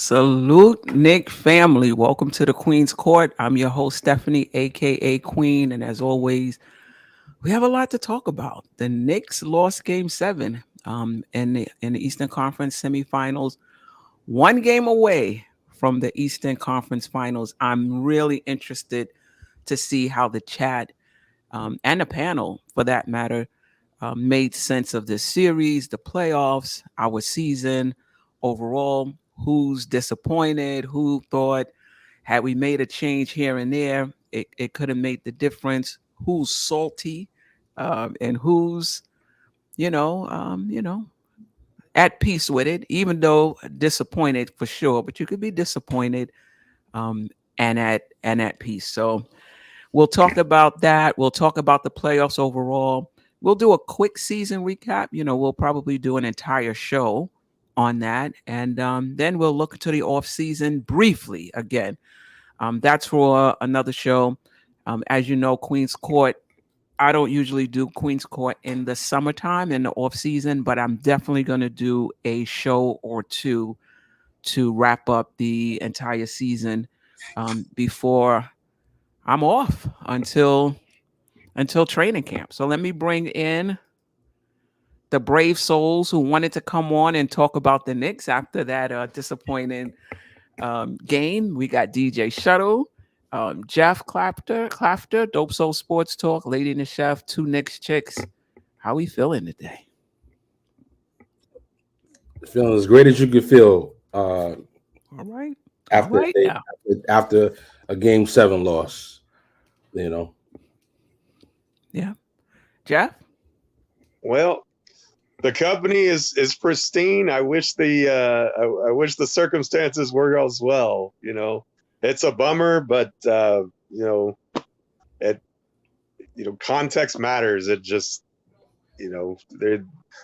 Salute, Nick family. Welcome to the Queen's Court. I'm your host, Stephanie, aka Queen. And as always, we have a lot to talk about. The Knicks lost game seven in the Eastern Conference semifinals, one game away from the Eastern Conference finals. I'm really interested to see how the chat and the panel, for that matter, made sense of this series, the playoffs, our season overall. Who's disappointed? Who thought had we made a change here and there, it could have made the difference? Who's salty, and who's at peace with it, even though disappointed for sure. But you could be disappointed um, and at peace. So we'll talk about that. We'll talk about the playoffs overall. We'll do a quick season recap. We'll probably do an entire show on that. And then we'll look to the off season briefly again. That's for another show. As you know, Queen's Court, I don't usually do Queen's Court in the summertime in the off season, but I'm definitely going to do a show or two to wrap up the entire season before I'm off until training camp. So let me bring in the brave souls who wanted to come on and talk about the Knicks after that disappointing game. We got DJ Shuttle, Jeff Clafter, Dope Soul Sports Talk, Lady and the Chef, two Knicks chicks. How we feeling today? Feeling as great as you could feel. All right. After All right a, after a game seven loss, Yeah. Jeff? Well, the company is pristine. I wish I wish the circumstances were as well. It's a bummer, but it context matters. It just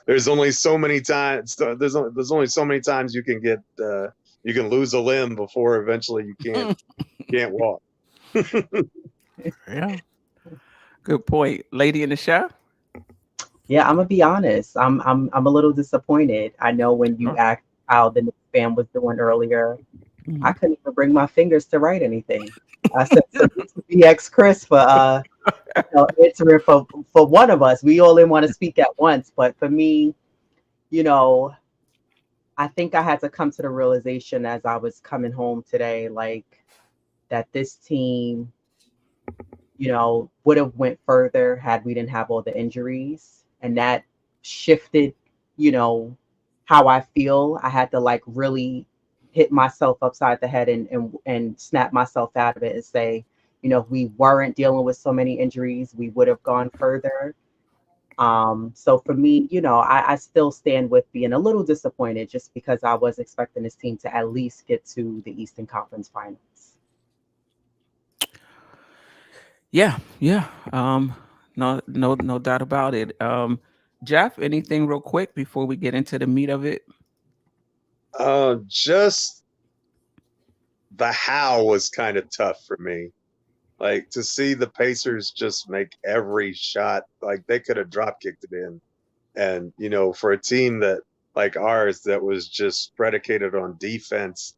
there's only so many times there's only so many times you can get you can lose a limb before eventually you can't walk. Yeah. Good point. Lady in the Chef? Yeah, I'm gonna be honest. I'm a little disappointed. I know when you asked how the Knicks fan was doing earlier, I couldn't even bring my fingers to write anything. I said to BX Chris for answering for one of us. We all didn't want to speak at once, but for me, I think I had to come to the realization as I was coming home today, like that this team, would have went further had we didn't have all the injuries. And that shifted, how I feel. I had to really hit myself upside the head and snap myself out of it and say, if we weren't dealing with so many injuries, we would have gone further. So for me, I still stand with being a little disappointed just because I was expecting this team to at least get to the Eastern Conference Finals. Yeah. No doubt about it. Jeff, anything real quick before we get into the meat of it? Just the how was kind of tough for me. Like to see the Pacers just make every shot, like they could have drop kicked it in. And, for a team that like ours that was just predicated on defense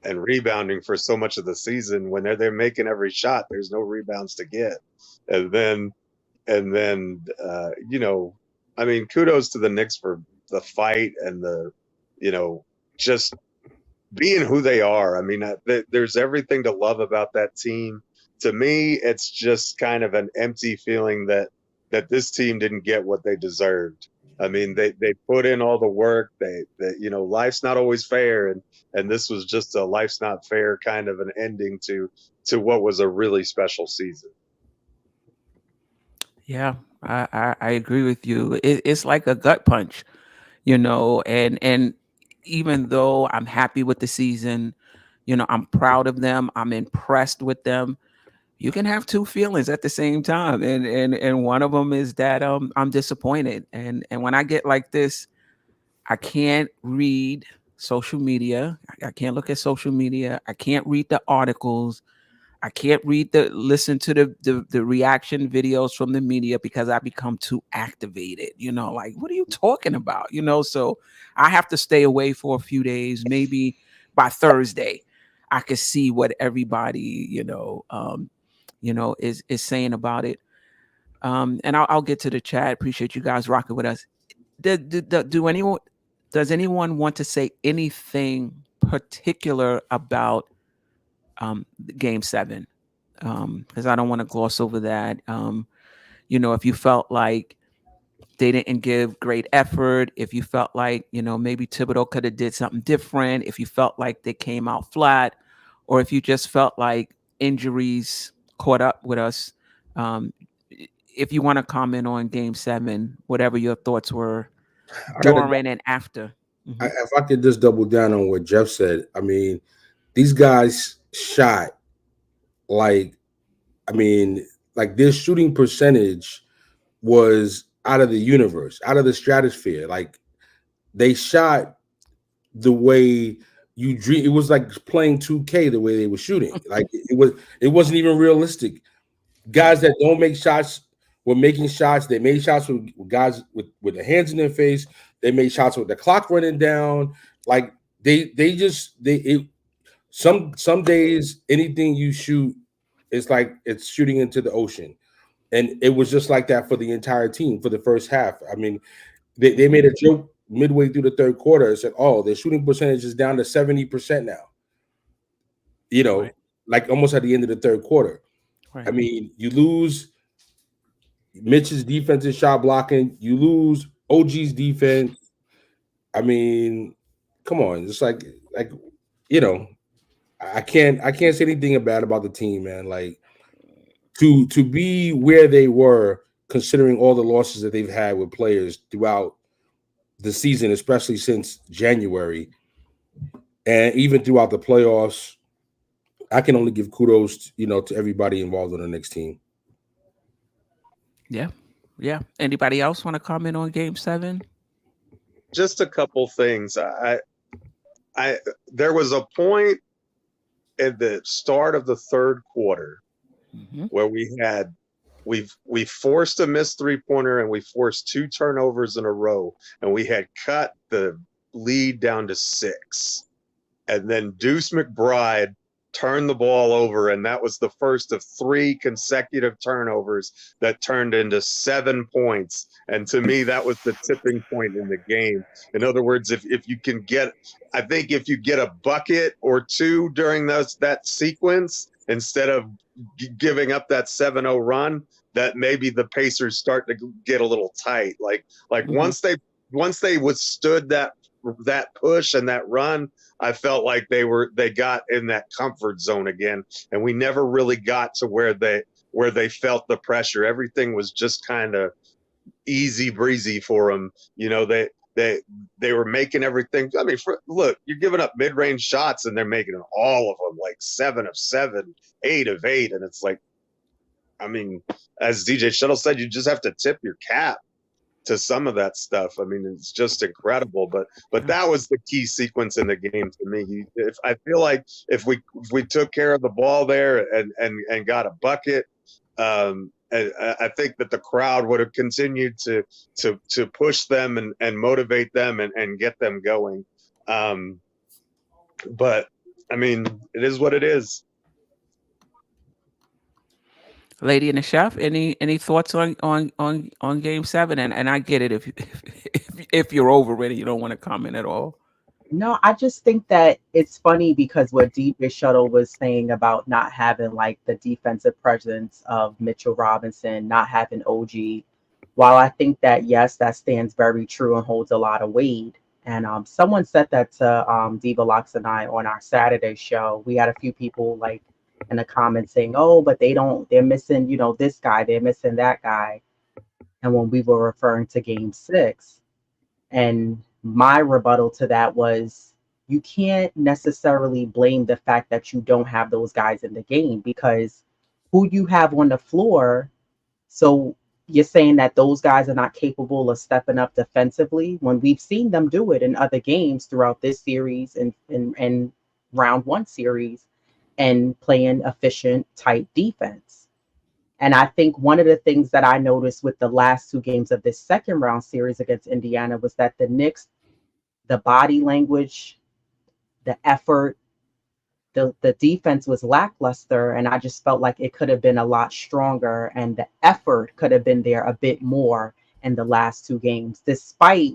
and rebounding for so much of the season, when they're making every shot, there's no rebounds to get. And then kudos to the Knicks for the fight and the, just being who they are. I mean, there's everything to love about that team. To me, it's just kind of an empty feeling that this team didn't get what they deserved. I mean, they put in all the work. Life's not always fair, and this was just a life's not fair kind of an ending to what was a really special season. Yeah, I agree with you. It's like a gut punch, and even though I'm happy with the season, I'm proud of them. I'm impressed with them. You can have two feelings at the same time, and one of them is that I'm disappointed. And when I get like this, I can't read social media. I can't look at social media. I can't read the articles. I can't listen to the reaction videos from the media because I become too activated. Like, what are you talking about? So I have to stay away for a few days, maybe by Thursday, I could see what everybody, is saying about it. And I'll get to the chat. Appreciate you guys rocking with us. Does anyone want to say anything particular about Game 7? Because I don't want to gloss over that. If you felt like they didn't give great effort, if you felt like, maybe Thibodeau could have did something different, if you felt like they came out flat, or if you just felt like injuries caught up with us, if you want to comment on Game 7, whatever your thoughts were during and after. Mm-hmm. If I could just double down on what Jeff said, I mean, these guys shot like their shooting percentage was out of the universe, out of the stratosphere. Like they shot the way you dream. It was like playing 2K the way they were shooting. Like it wasn't even realistic. Guys that don't make shots were making shots. They made shots with guys with their hands in their face. They made shots with the clock running down. Like some days anything you shoot, it's like it's shooting into the ocean. And it was just like that for the entire team for the first half. I mean, they made a joke midway through the third quarter and said, "Oh, their shooting percentage is down to 70% now." Right. Like almost at the end of the third quarter. Right. I mean, you lose Mitch's defensive shot blocking. You lose OG's defense. I mean, come on. It's like I can't say anything bad about the team, man. Like to be where they were, considering all the losses that they've had with players throughout the season, especially since January, and even throughout the playoffs, I can only give kudos, to everybody involved on the next team. Yeah. Anybody else want to comment on Game 7? Just a couple things. There was a point at the start of the third quarter where we forced a missed 3-pointer and we forced 2 turnovers in a row, and we had cut the lead down to 6. And then Deuce McBride turned the ball over, and that was the first of 3 consecutive turnovers that turned into 7 points. And to me, that was the tipping point in the game. In other words, if you get a bucket or 2 during that sequence, instead of giving up that 7-0 run, that maybe the Pacers start to get a little tight. Like once they withstood that push and that run, I felt like they got in that comfort zone again, and we never really got to where they felt the pressure. Everything was just kind of easy breezy for them. They were making everything. I mean, look, you're giving up mid-range shots and they're making all of them, like 7 of 7, 8 of 8, and it's like, I mean, as DJ Shuttle said, you just have to tip your cap to some of that stuff. I mean, it's just incredible. But that was the key sequence in the game to me. I feel like if we took care of the ball there and got a bucket, I think that the crowd would have continued to push them and motivate them and get them going. But I mean, it is what it is. Lady and the Chef, any thoughts on Game 7? And I get it if you're over it and you don't want to comment at all. No, I just think that it's funny because what DJ Shuttle was saying about not having like the defensive presence of Mitchell Robinson, not having OG, while I think that, yes, that stands very true and holds a lot of weight. And someone said that to Diva Locks and I on our Saturday show. We had a few people like in the comments saying, "Oh, but they're missing, this guy, they're missing that guy." And when we were referring to Game 6, and my rebuttal to that was, you can't necessarily blame the fact that you don't have those guys in the game, because who you have on the floor. So you're saying that those guys are not capable of stepping up defensively when we've seen them do it in other games throughout this series and round 1 series, and playing efficient, tight defense. And I think one of the things that I noticed with the last 2 games of this second round series against Indiana was that the Knicks, the body language, the effort, the defense was lackluster, and I just felt like it could have been a lot stronger, and the effort could have been there a bit more in the last two games, despite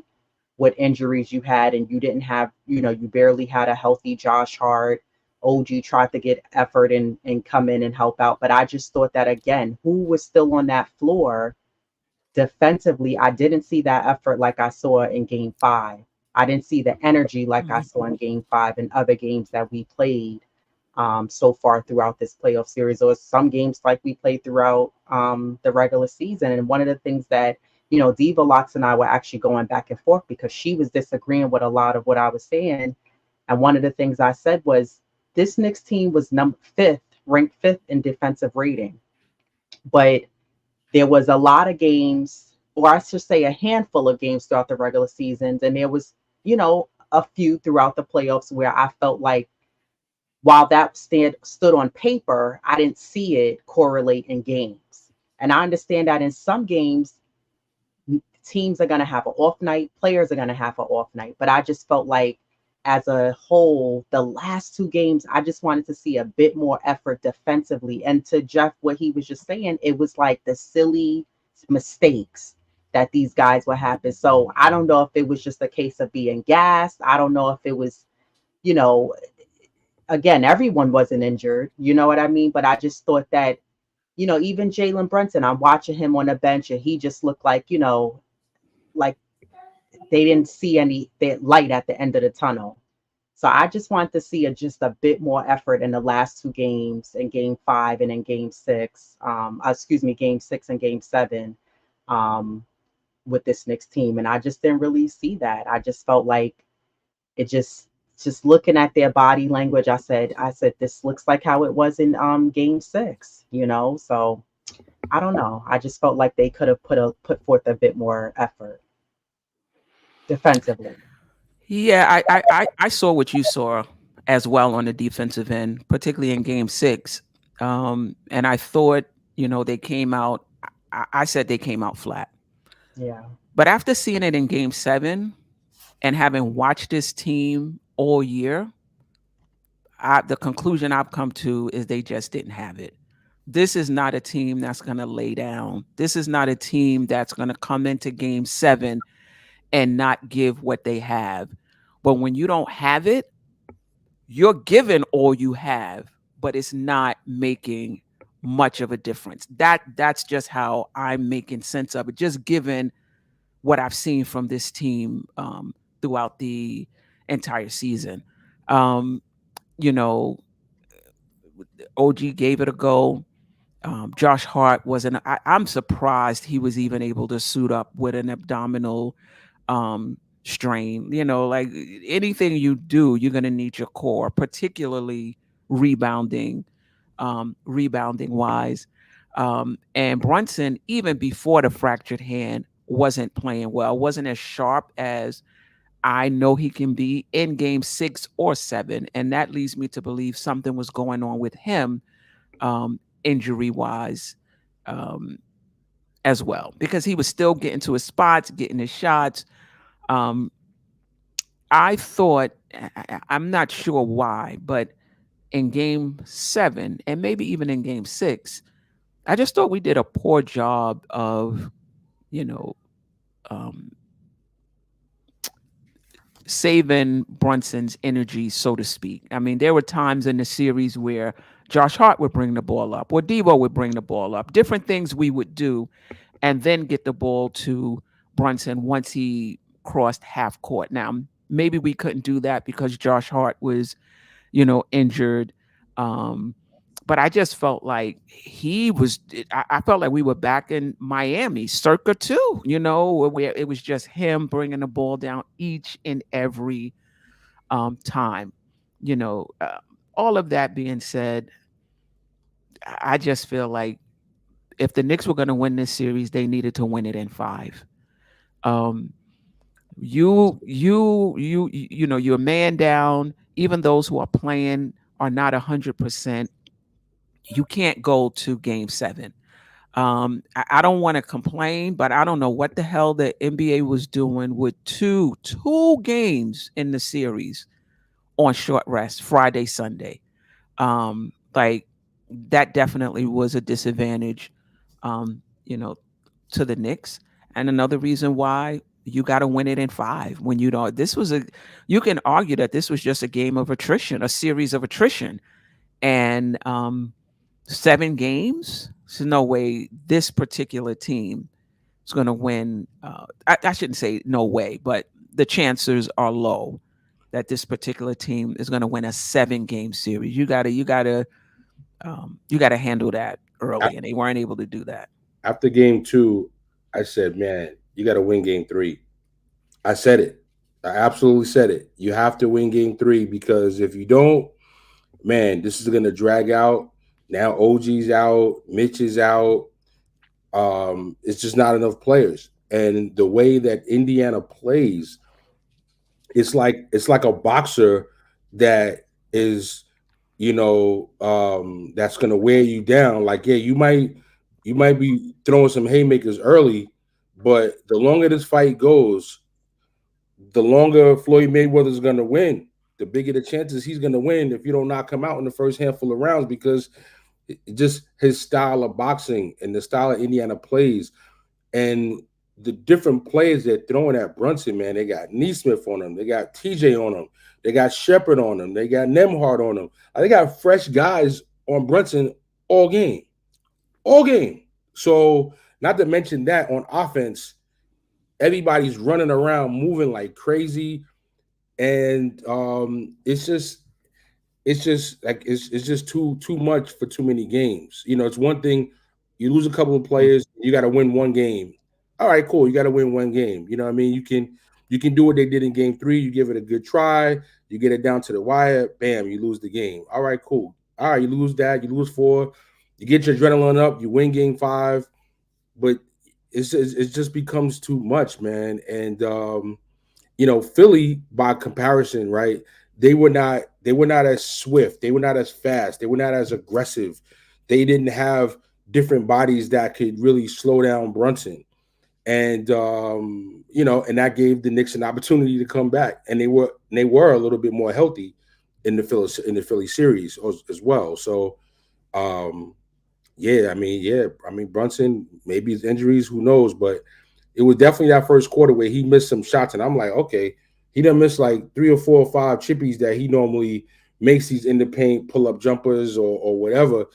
what injuries you had, and you didn't have, you barely had a healthy Josh Hart. OG tried to get effort and come in and help out, but I just thought that again, who was still on that floor defensively? I didn't see that effort like I saw in Game 5. I didn't see the energy like I saw in Game 5 and other games that we played so far throughout this playoff series, or some games like we played throughout the regular season. And one of the things that, Diva Locks and I were actually going back and forth because she was disagreeing with a lot of what I was saying. And one of the things I said was this Knicks team was ranked fifth in defensive rating. But there was a lot of games, or I should say a handful of games throughout the regular seasons. And there was, a few throughout the playoffs where I felt like while that stood on paper, I didn't see it correlate in games. And I understand that in some games, teams are going to have an off night, players are going to have an off night. But I just felt like as a whole, the last two games, I just wanted to see a bit more effort defensively. And to Jeff, what he was just saying, it was like the silly mistakes that these guys were having. So I don't know if it was just a case of being gassed. I don't know if it was, again, everyone wasn't injured, you know what I mean? But I just thought that, even Jalen Brunson, I'm watching him on the bench and he just looked like, like they didn't see any light at the end of the tunnel. So I just want to see just a bit more effort in the last two games, in Game 5 and in Game 6. Game 6 and Game 7 with this Knicks team. And I just didn't really see that. I just felt like it just looking at their body language, I said, this looks like how it was in Game 6, So I don't know. I just felt like they could have put forth a bit more effort defensively. Yeah, I saw what you saw as well on the defensive end, particularly in Game 6. And I thought, they came out. I said they came out flat. Yeah. But after seeing it in Game 7 and having watched this team all year, the conclusion I've come to is they just didn't have it. This is not a team that's going to lay down. This is not a team that's going to come into Game 7 and not give what they have. But when you don't have it, you're given all you have, but it's not making much of a difference. That's just how I'm making sense of it, just given what I've seen from this team throughout the entire season. You know, OG gave it a go. Josh Hart wasn't. I'm surprised he was even able to suit up with an abdominal strain. Like anything you do, you're going to need your core, particularly rebounding, rebounding wise. And Brunson, even before the fractured hand, wasn't playing well, wasn't as sharp as I know he can be in Game 6 or 7. And that leads me to believe something was going on with him injury wise as well, because he was still getting to his spots, getting his shots. I thought, I'm not sure why, but in Game 7 and maybe even in Game 6, I just thought we did a poor job of, saving Brunson's energy, so to speak. I mean, there were times in the series where Josh Hart would bring the ball up, or Devo would bring the ball up, different things we would do, and then get the ball to Brunson once he crossed half court. Now, maybe we couldn't do that because Josh Hart was, injured. But I just felt like I felt like we were back in Miami circa 2, where it was just him bringing the ball down each and every time. All of that being said, I just feel like if the Knicks were going to win this series, they needed to win it in 5. You're a man down. Even those who are playing are not 100%. You can't go to Game 7. I don't want to complain, but I don't know what the hell the NBA was doing with two games in the series on short rest, Friday, Sunday. Like that definitely was a disadvantage, you know, to the Knicks. And another reason why you got to win it in 5 when you don't. You can argue that this was just a game of attrition, a series of attrition, and 7 games. There's no way this particular team is going to win. I shouldn't say no way, but the chances are low that this particular team is going to win a 7-game series. You got to handle that early, and they weren't able to do that. After game 2, I said, man, you got to win game 3. I said it. I absolutely said it. You have to win game 3 because if you don't, man, this is going to drag out. Now OG's out, Mitch is out. It's just not enough players. And the way that Indiana plays, it's like a boxer that is, that's going to wear you down. Like, yeah, you might be throwing some haymakers early, but the longer this fight goes, the longer Floyd Mayweather is going to win. The bigger the chances he's going to win if you don't knock him out in the first handful of rounds, because just his style of boxing and the style of Indiana plays and the different players they're throwing at Brunson, man. They got Neesmith on them. They got TJ on them. They got Shepard on them. They got Nemhard on them. They got fresh guys on Brunson all game. All game. So not to mention that on offense, everybody's running around, moving like crazy. And it's just too much for too many games. It's one thing you lose a couple of players, you got to win one game. All right, cool. You got to win one game. You know what I mean? You can do what they did in game 3. You give it a good try. You get it down to the wire. Bam, you lose the game. All right, cool. All right, you lose that. You lose 4. You get your adrenaline up. You win game 5. But it just becomes too much, man. And Philly, by comparison, right? They were not as swift. They were not as fast. They were not as aggressive. They didn't have different bodies that could really slow down Brunson. And and that gave the Knicks an opportunity to come back. And they were a little bit more healthy in the Philly series as well. So Brunson, maybe his injuries, who knows, but it was definitely that first quarter where he missed some shots, and I'm like, okay, he done missed like 3 or 4 or 5 chippies that he normally makes these in the paint pull-up jumpers or whatever.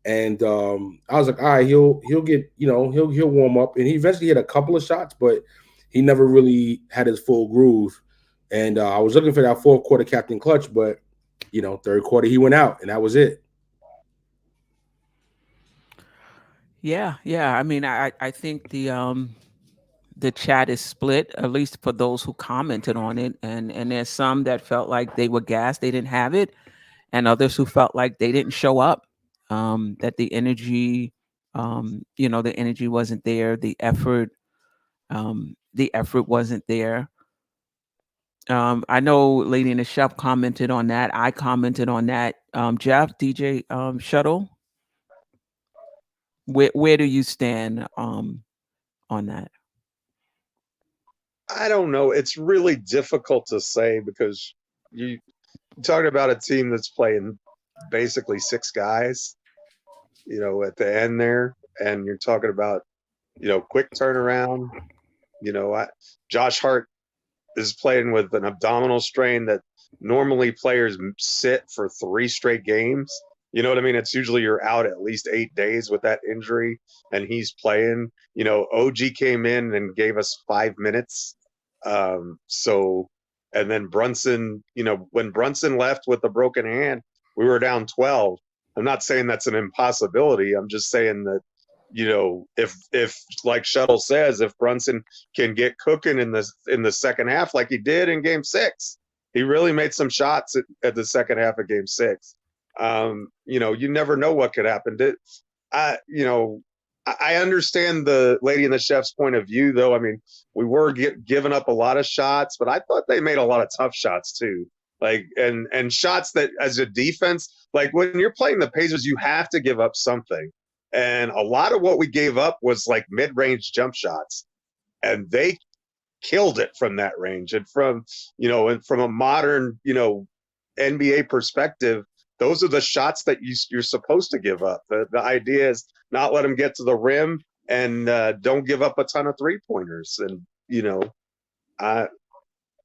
And I was like, all right, he'll get, he'll warm up. And he eventually hit a couple of shots, but he never really had his full groove. And I was looking for that 4th quarter captain clutch, but 3rd quarter he went out, and that was it. Yeah. I mean, I think the chat is split, at least for those who commented on it, and there's some that felt like they were gassed, they didn't have it, and others who felt like they didn't show up, that the energy, the energy wasn't there, the effort wasn't there. I know Lady in the Chef commented on that. I commented on that. Jeff, DJ Shuttle, where do you stand on that? I don't know. It's really difficult to say because you talking about a team that's playing basically 6 guys, at the end there, and you're talking about, quick turnaround. Josh Hart is playing with an abdominal strain that normally players sit for 3 straight games. You know what I mean? It's usually you're out at least 8 days with that injury, and he's playing. OG came in and gave us 5 minutes. And then Brunson, when Brunson left with a broken hand, we were down 12. I'm not saying that's an impossibility. I'm just saying that, if like Shuttle says, if Brunson can get cooking in the second half like he did in game 6, he really made some shots at the second half of game 6. You never know what could happen. I understand the Lady in the Chef's point of view, though. I mean, we were giving up a lot of shots, but I thought they made a lot of tough shots too. Like, and shots that as a defense, like when you're playing the Pacers, you have to give up something. And a lot of what we gave up was like mid-range jump shots, and they killed it from that range. And from a modern, NBA perspective, those are the shots that you're supposed to give up. The idea is not let them get to the rim and don't give up a ton of 3-pointers. And,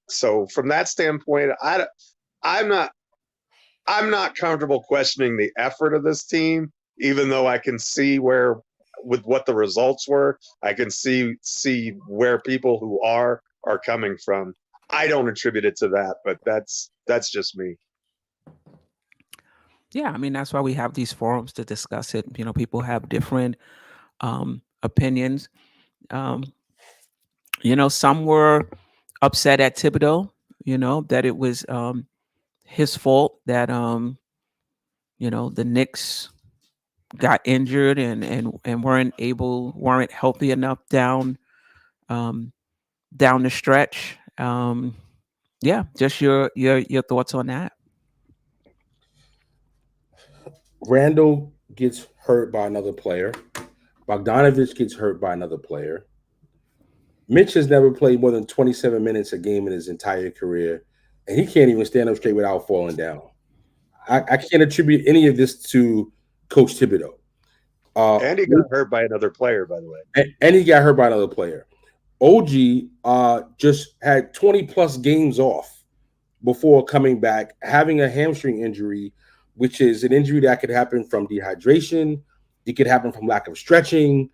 so from that standpoint, I'm not comfortable questioning the effort of this team, even though I can see where, with what the results were, I can see where people who are coming from. I don't attribute it to that, but that's just me. Yeah, I mean that's why we have these forums to discuss it. People have different opinions. Um, some were upset at Thibodeau. That it was his fault that the Knicks got injured and weren't healthy enough um, down the stretch. Yeah, just your thoughts on that. Randall gets hurt by another player. Bogdanovich gets hurt by another player. Mitch has never played more than 27 minutes a game in his entire career, and he can't even stand up straight without falling down. I can't attribute any of this to Coach Thibodeau. And he got hurt by another player, by the way. And he got hurt by another player. OG just had 20-plus games off before coming back, having a hamstring injury, which is an injury that could happen from dehydration. It could happen from lack of stretching.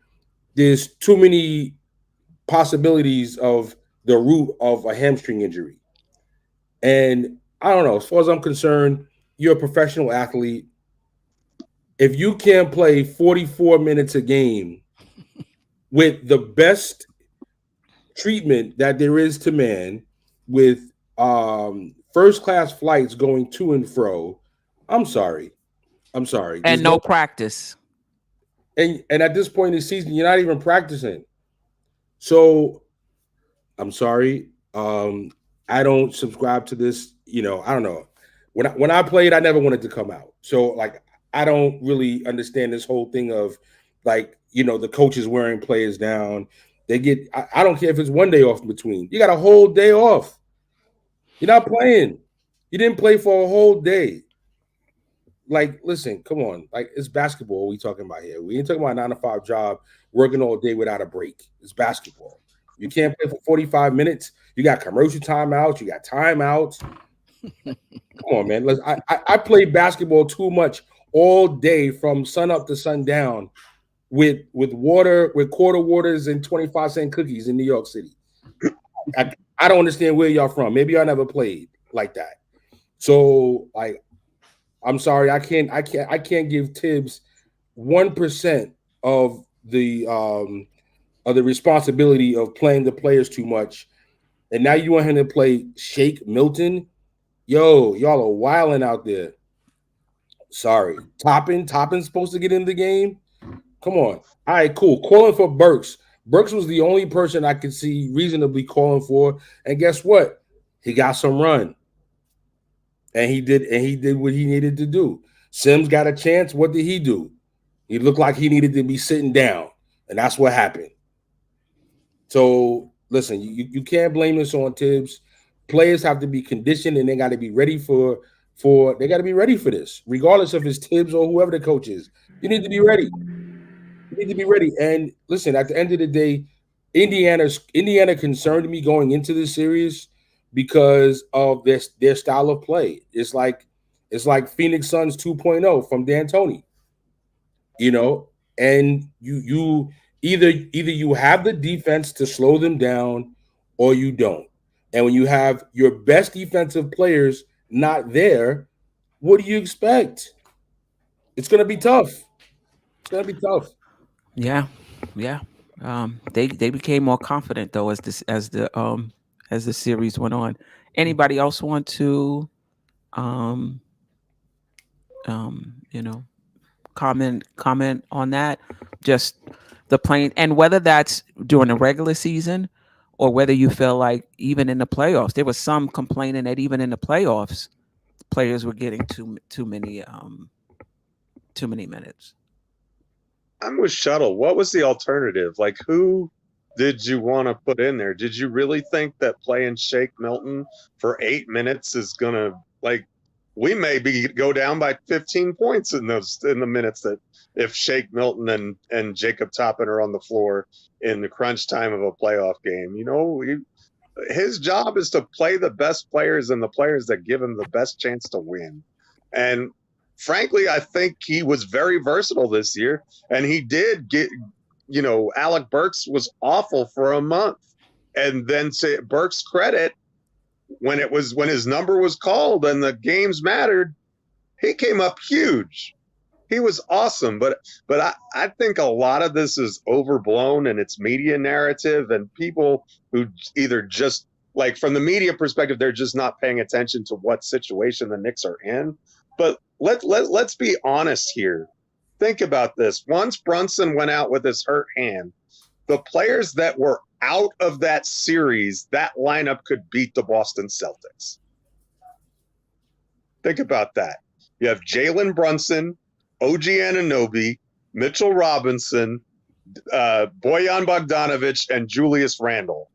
There's too many possibilities of the root of a hamstring injury. And I don't know, as far as I'm concerned, you're a professional athlete. If you can't play 44 minutes a game with the best treatment that there is to man, with first-class flights going to and fro, I'm sorry. And no practice. And at this point in the season, you're not even practicing. So I'm sorry. I don't subscribe to this. I don't know. When I played, I never wanted to come out. So like, I don't really understand this whole thing of like, the coaches wearing players down. They get, I don't care if it's one day off in between. You got a whole day off. You're not playing. You didn't play for a whole day. Like, listen, come on. Like, it's basketball we talking about here. We ain't talking about a 9-to-5 job, working all day without a break. It's basketball. You can't play for 45 minutes. You got commercial timeouts. You got timeouts. Come on, man. I played basketball too much all day from sun up to sundown with water, with quarter waters and 25-cent cookies in New York City. I don't understand where y'all from. Maybe y'all never played like that. So, like, I'm sorry, I can't give Tibbs 1% of the responsibility of playing the players too much. And now you want him to play Shake Milton? Yo, y'all are wilding out there. Sorry. Toppin's supposed to get in the game? Come on. All right, cool. Calling for Burks. Burks was the only person I could see reasonably calling for. And guess what? He got some run. And he did what he needed to do. Sims got a chance. What did he do? He looked like he needed to be sitting down. And that's what happened. So listen, you can't blame this on Tibbs. Players have to be conditioned and they got to be ready for this, regardless if it's Tibbs or whoever the coach is. You need to be ready. You need to be ready. And listen, at the end of the day, Indiana concerned me going into this series because of their style of play. It's like Phoenix Suns 2.0 from D'Antoni. And you either you have the defense to slow them down or you don't. And when you have your best defensive players not there, what do you expect? It's going to be tough. It's going to be tough. Yeah. They became more confident though as the series went on. Anybody else want to comment on that? Just the playing, and whether that's during the regular season or whether you feel like even in the playoffs, there was some complaining that even in the playoffs, players were getting too many minutes. I'm with Shuttle. What was the alternative? Like, who did you want to put in there? Did you really think that playing Shake Milton for 8 minutes is gonna, like, we may go down by 15 points in the minutes that if Shake Milton and Jacob Toppin are on the floor in the crunch time of a playoff game. His job is to play the best players and the players that give him the best chance to win. And frankly, I think he was very versatile this year, and he did get, Alec Burks was awful for a month. And then to Burks' credit, when his number was called and the games mattered, he came up huge. He was awesome, but I think a lot of this is overblown and it's media narrative and people who either just like from the media perspective, they're just not paying attention to what situation the Knicks are in. But let's be honest here. Think about this. Once Brunson went out with his hurt hand, the players that were out of that series, that lineup could beat the Boston Celtics. Think about that. You have Jalen Brunson, OG Anunoby, Mitchell Robinson, Bojan Bogdanovic, and Julius Randle.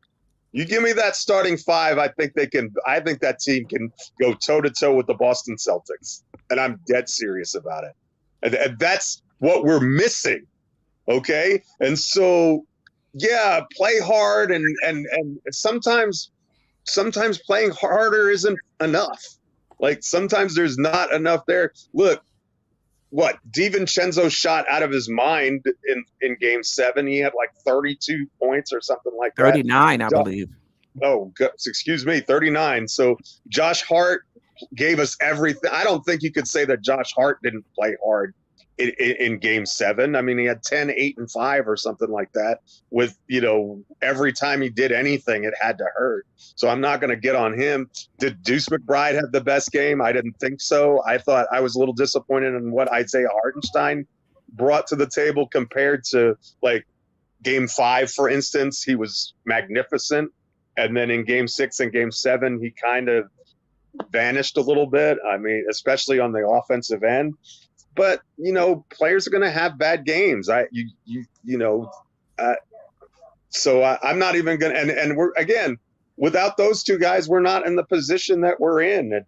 You give me that starting five, I think that team can go toe-to-toe with the Boston Celtics. And I'm dead serious about it. And that's what we're missing. Okay? And so, yeah, play hard and sometimes playing harder isn't enough. Like sometimes there's not enough there. Look, what DiVincenzo shot out of his mind in game 7. He had like 32 points or something like that. 39, I believe. Oh, excuse me, 39. So Josh Hart gave us everything. I don't think you could say that Josh Hart didn't play hard in game 7. I mean, he had 10, 8, and 5 or something like that with, every time he did anything, it had to hurt. So I'm not going to get on him. Did Deuce McBride have the best game? I didn't think so. I thought I was a little disappointed in what Isaiah Hartenstein brought to the table compared to like game 5, for instance. He was magnificent. And then in game 6 and game 7, he kind of vanished a little bit. I mean, especially on the offensive end. But, players are going to have bad games. So I'm not even going to, and we're, again, without those two guys, we're not in the position that we're in.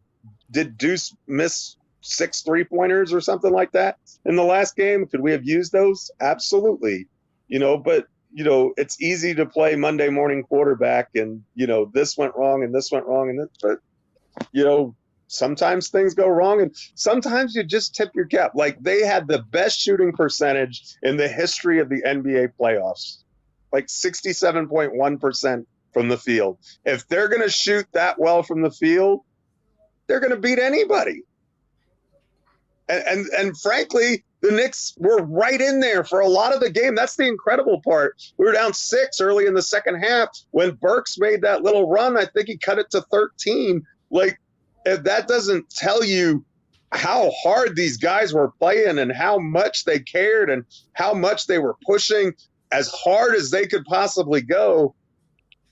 Did Deuce miss 6 3-pointers or something like that in the last game? Could we have used those? Absolutely. But, it's easy to play Monday morning quarterback and, this went wrong and this went wrong. And but, sometimes things go wrong and sometimes you just tip your cap. Like they had the best shooting percentage in the history of the NBA playoffs, like 67.1% from the field. If they're going to shoot that well from the field, they're going to beat anybody. And frankly, the Knicks were right in there for a lot of the game. That's the incredible part. We were down 6 early in the second half. When Burks made that little run, I think he cut it to 13. Like, if that doesn't tell you how hard these guys were playing and how much they cared and how much they were pushing as hard as they could possibly go,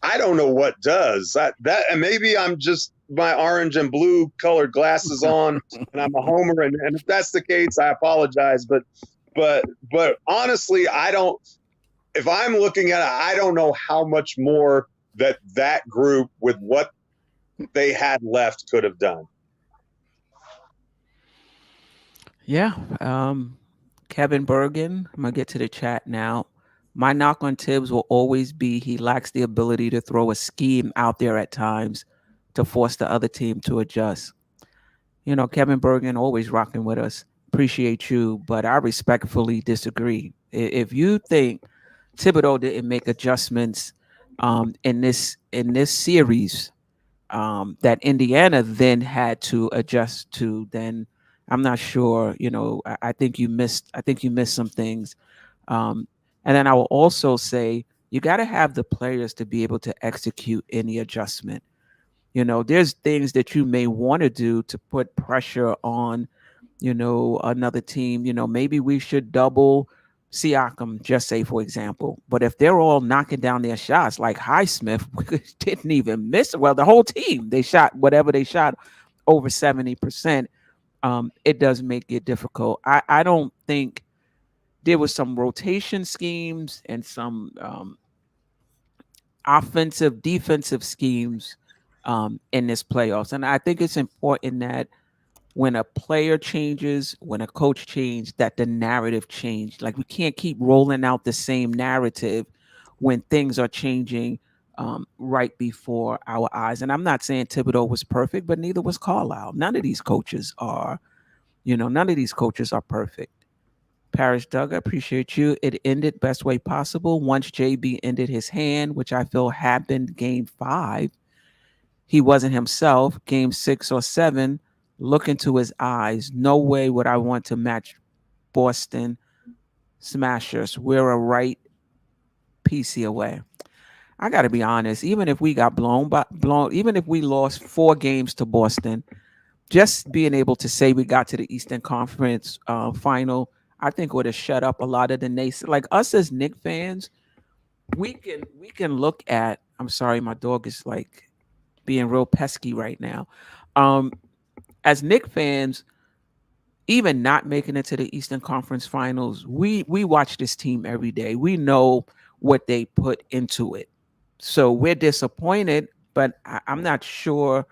I don't know what does. And maybe I'm just my orange and blue colored glasses on and I'm a homer. And if that's the case, I apologize. But honestly, if I'm looking at it, I don't know how much more that group with what they had left could have done. Yeah. Kevin Bergen, I'm going to get to the chat now. My knock on Tibbs will always be he lacks the ability to throw a scheme out there at times to force the other team to adjust. Kevin Bergen always rocking with us. Appreciate you, but I respectfully disagree. If you think Thibodeau didn't make adjustments in this series that Indiana then had to adjust to, then I'm not sure. I think you missed some things. And then I will also say you got to have the players to be able to execute any adjustment. There's things that you may want to do to put pressure on, another team. Maybe we should double Siakam, just say, for example. But if they're all knocking down their shots, like Highsmith didn't even miss it. Well, the whole team, they shot whatever they shot over 70%. It does make it difficult. I don't think there was some rotation schemes and some offensive, defensive schemes in this playoffs. And I think it's important that when a player changes, when a coach changes, that the narrative changed. Like we can't keep rolling out the same narrative when things are changing right before our eyes. And I'm not saying Thibodeau was perfect, but neither was Carlisle. None of these coaches are, none of these coaches are perfect. Parish Doug, I appreciate you. It ended best way possible. Once JB ended his hand, which I feel happened game 5, he wasn't himself. Game 6 or 7, look into his eyes. No way would I want to match Boston Smashers. We're a right PC away. I got to be honest. Even if we got blown, even if we lost 4 games to Boston, just being able to say we got to the Eastern Conference final, I think would have shut up a lot of the naysayers. Like us as Knicks fans, we can look at. I'm sorry, my dog is like being real pesky right now. Um, as Knicks fans, even not making it to the Eastern Conference Finals, we watch this team every day. We know what they put into it, so we're disappointed. But I'm not sure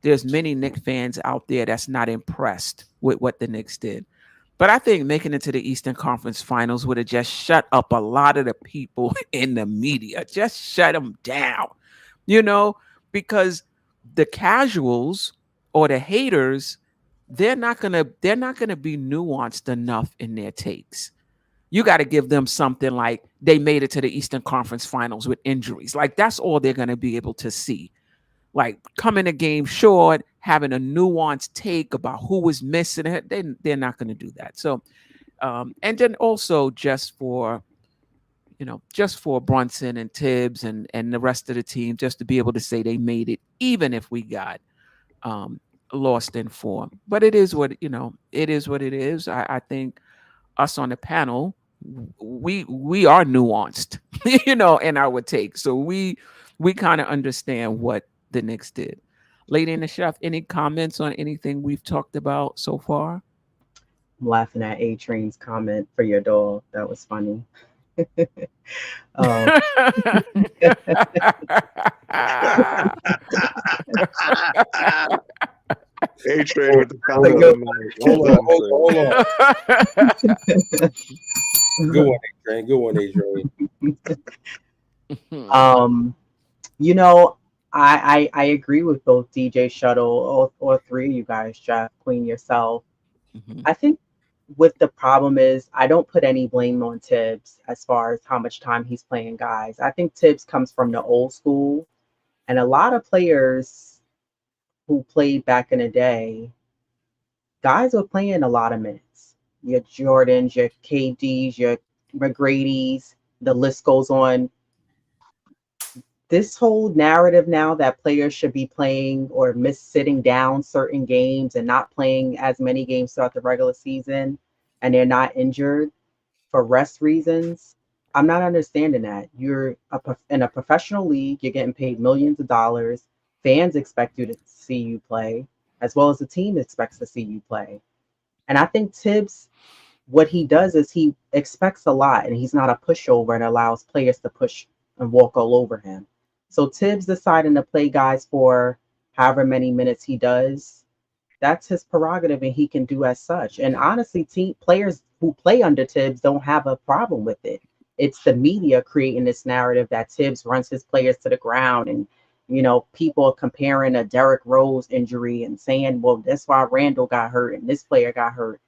there's many Knicks fans out there that's not impressed with what the Knicks did. But I think making it to the Eastern Conference Finals would have just shut up a lot of the people in the media. Just shut them down, you know, because the casuals or the haters, they're not gonna be nuanced enough in their takes. You got to give them something like they made it to the Eastern Conference Finals with injuries. Like that's all they're gonna be able to see, like coming a game short, having a nuanced take about who was missing it. They're not going to do that. So, and then also just for Brunson and Tibbs and the rest of the team, just to be able to say they made it, even if we got lost in form. But it is what it is. What it is. I think us on the panel, we are nuanced, in our take. So we kind of understand what the Knicks did. Lady in the Chef, any comments on anything we've talked about so far? I'm laughing at A Train's comment for your dog. That was funny. um, A Train with the Hold comment on, of the night. Good one, A-Train. Good one, A-Train. um, you know, I agree with both DJ Shuttle or three of you guys, Jeff, Queen, yourself. Mhm. I think what the problem is, I don't put any blame on Tibbs as far as how much time he's playing guys. I think Tibbs comes from the old school, and a lot of players who played back in the day, guys were playing a lot of minutes. Your Jordans, your KDs, your McGrady's, the list goes on. This whole narrative now that players should be playing or miss sitting down certain games and not playing as many games throughout the regular season and they're not injured for rest reasons. I'm not understanding that. You're in a professional league, you're getting paid millions of dollars. Fans expect you to see you play, as well as the team expects to see you play. And I think Tibbs, what he does is he expects a lot and he's not a pushover and allows players to push and walk all over him. So Tibbs deciding to play guys for however many minutes he does, that's his prerogative and he can do as such. And honestly, team players who play under Tibbs don't have a problem with it. It's the media creating this narrative that Tibbs runs his players to the ground and people are comparing a Derrick Rose injury and saying, well, that's why Randle got hurt and this player got hurt.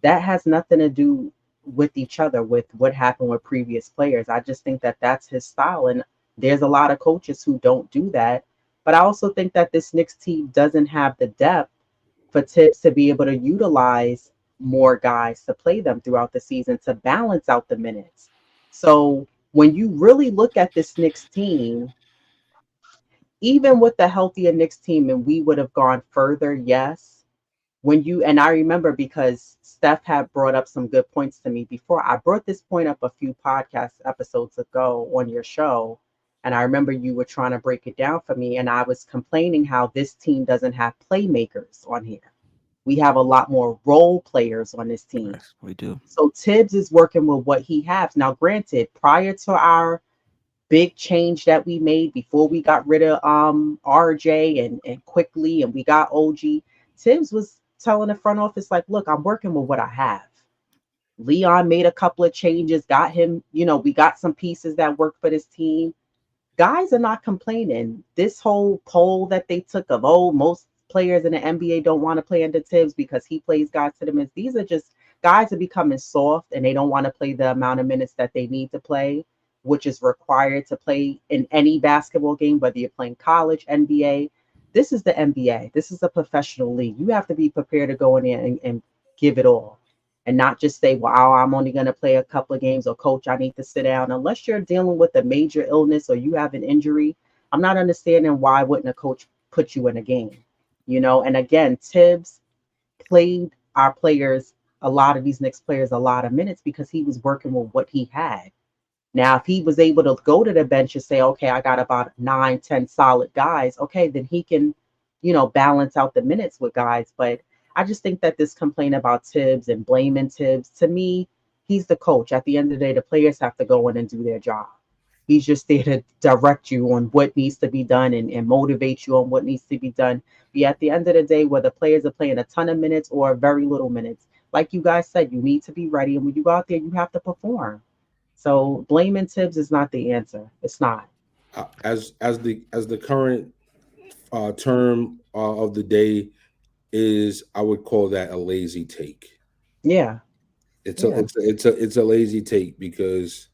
That has nothing to do with each other, with what happened with previous players. I just think that that's his style. And there's a lot of coaches who don't do that. But I also think that this Knicks team doesn't have the depth for Tibbs to be able to utilize more guys to play them throughout the season to balance out the minutes. So when you really look at this Knicks team, even with the healthier Knicks team, and we would have gone further, yes. And I remember because Steph had brought up some good points to me before. I brought this point up a few podcast episodes ago on your show. And I remember you were trying to break it down for me. And I was complaining how this team doesn't have playmakers on here. We have a lot more role players on this team. Yes, we do. So Tibbs is working with what he has. Now, granted, prior to our big change that we made before we got rid of RJ and quickly and we got OG, Tibbs was telling the front office, like, look, I'm working with what I have. Leon made a couple of changes, got him, we got some pieces that work for this team. Guys are not complaining. This whole poll that they took of, most players in the NBA don't want to play under Tibbs because he plays guys to the minutes. These are just guys are becoming soft and they don't want to play the amount of minutes that they need to play, which is required to play in any basketball game, whether you're playing college, NBA. This is the NBA. This is a professional league. You have to be prepared to go in there and give it all and not just say, well, I'm only going to play a couple of games, or coach, I need to sit down. Unless you're dealing with a major illness or you have an injury, I'm not understanding why wouldn't a coach put you in a game, And again, Tibbs played our players, a lot of these Knicks players, a lot of minutes because he was working with what he had. Now, if he was able to go to the bench and say, okay, I got about 9, 10 solid guys, okay, then he can, balance out the minutes with guys. But I just think that this complaint about Tibbs and blaming Tibbs, to me, he's the coach. At the end of the day, the players have to go in and do their job. He's just there to direct you on what needs to be done and motivate you on what needs to be done. But at the end of the day, whether players are playing a ton of minutes or very little minutes, like you guys said, you need to be ready. And when you go out there, you have to perform. So blaming Tibbs is not the answer. It's not. As the current term of the day is, I would call that a lazy take. Yeah. It's Yeah. a lazy take because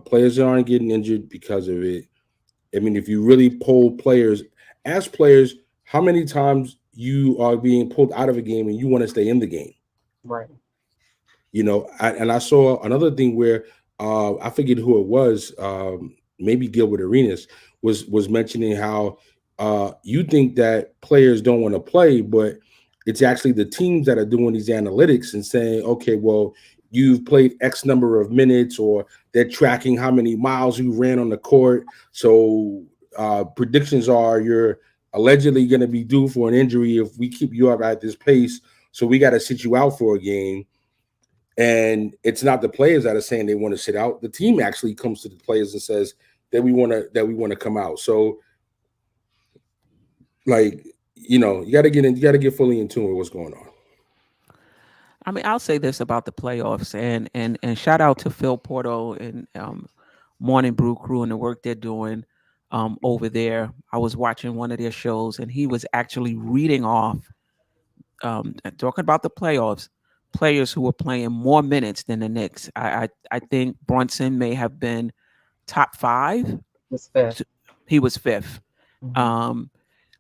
players aren't getting injured because of it. I mean, if you really poll players, ask players how many times you are being pulled out of a game and you want to stay in the game. Right. I saw another thing where I forget who it was, maybe Gilbert Arenas was mentioning how you think that players don't want to play, but it's actually the teams that are doing these analytics and saying, okay, well, you've played X number of minutes, or they're tracking how many miles you ran on the court. So predictions are you're allegedly going to be due for an injury if we keep you up at this pace. So we got to sit you out for a game. And it's not the players that are saying they want to sit out. The team actually comes to the players and says that we want to come out. So, you got to get fully in tune with what's going on. I mean, I'll say this about the playoffs, and shout out to Phil Porto and Morning Brew Crew and the work they're doing over there. I was watching one of their shows, and he was actually reading off, talking about the playoffs, players who were playing more minutes than the Knicks. I think Brunson may have been top 5. Was fifth. He was 5th. Mm-hmm.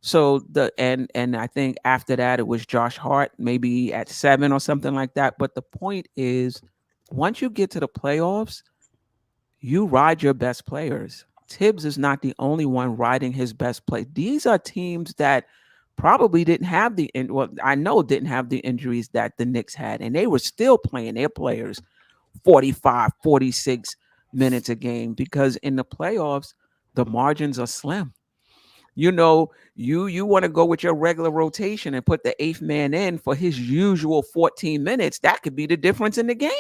So and I think after that it was Josh Hart, maybe at 7 or something like that. But the point is, once you get to the playoffs, you ride your best players. Tibbs is not the only one riding his best play. These are teams that probably didn't have I know didn't have the injuries that the Knicks had, and they were still playing their players 45, 46 minutes a game, because in the playoffs, the margins are slim. You want to go with your regular rotation and put the 8th man in for his usual 14 minutes. That could be the difference in the game.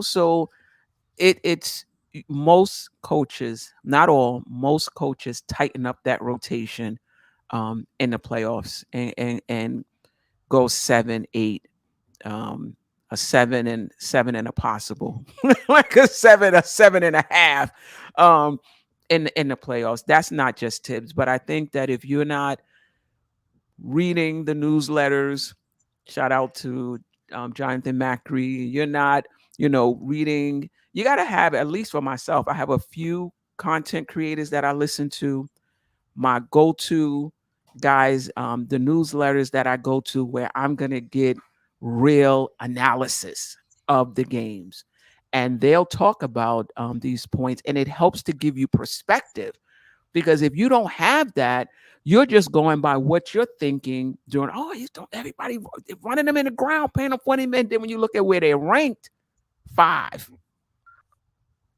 So it's most coaches, not all, most coaches tighten up that rotation in the playoffs and go 7, 8, a 7 and a possible, like a 7.5. In the playoffs. That's not just Tibbs, but I think that if you're not reading the newsletters, shout out to Jonathan Macri, you're not, reading, you got to have, at least for myself, I have a few content creators that I listen to. My go-to guys, the newsletters that I go to where I'm going to get real analysis of the games. And they'll talk about these points, and it helps to give you perspective. Because if you don't have that, you're just going by what you're thinking, doing, everybody running them in the ground, paying them 40 minutes. Then when you look at where they're ranked, 5.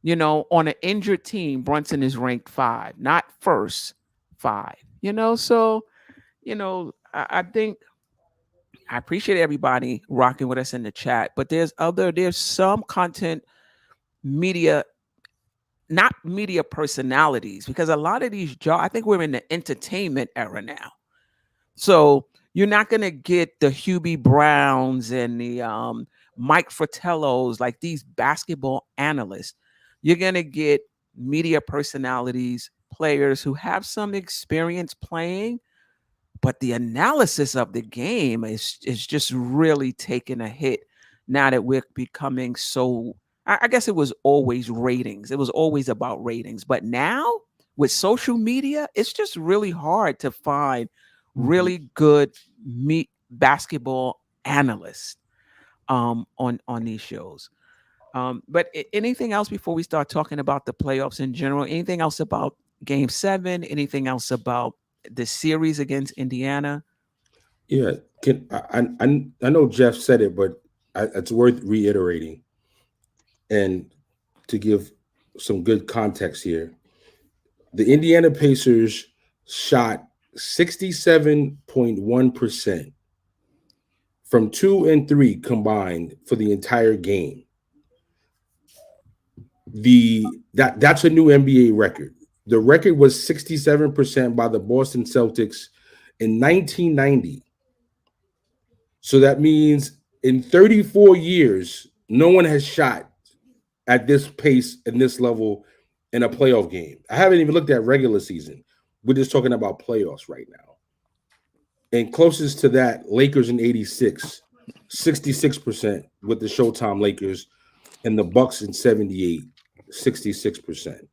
On an injured team, Brunson is ranked 5, not first, 5. So, I think I appreciate everybody rocking with us in the chat, but there's some content media, not media personalities, because a lot of these jobs, I think we're in the entertainment era now. So, You're not going to get the Hubie Browns and the Mike Fratellos, like these basketball analysts. You're going to get media personalities, players who have some experience playing, but the analysis of the game is just really taking a hit now that we're becoming so. I guess it was always ratings. It was always about ratings, but now with social media, it's just really hard to find really good basketball analysts on these shows. But anything else before we start talking about the playoffs in general? Anything else about Game 7? Anything else about the series against Indiana? Yeah, I know Jeff said it, but it's worth reiterating and to give some good context here. The Indiana Pacers shot 67.1% from 2 and 3 combined for the entire game. That's a new NBA record. The record was 67% by the Boston Celtics in 1990. So that means in 34 years, no one has shot at this pace and this level in a playoff game. I haven't even looked at regular season. We're just talking about playoffs right now. And closest to that, Lakers in 86, 66% with the Showtime Lakers, and the Bucks in 78, 66%.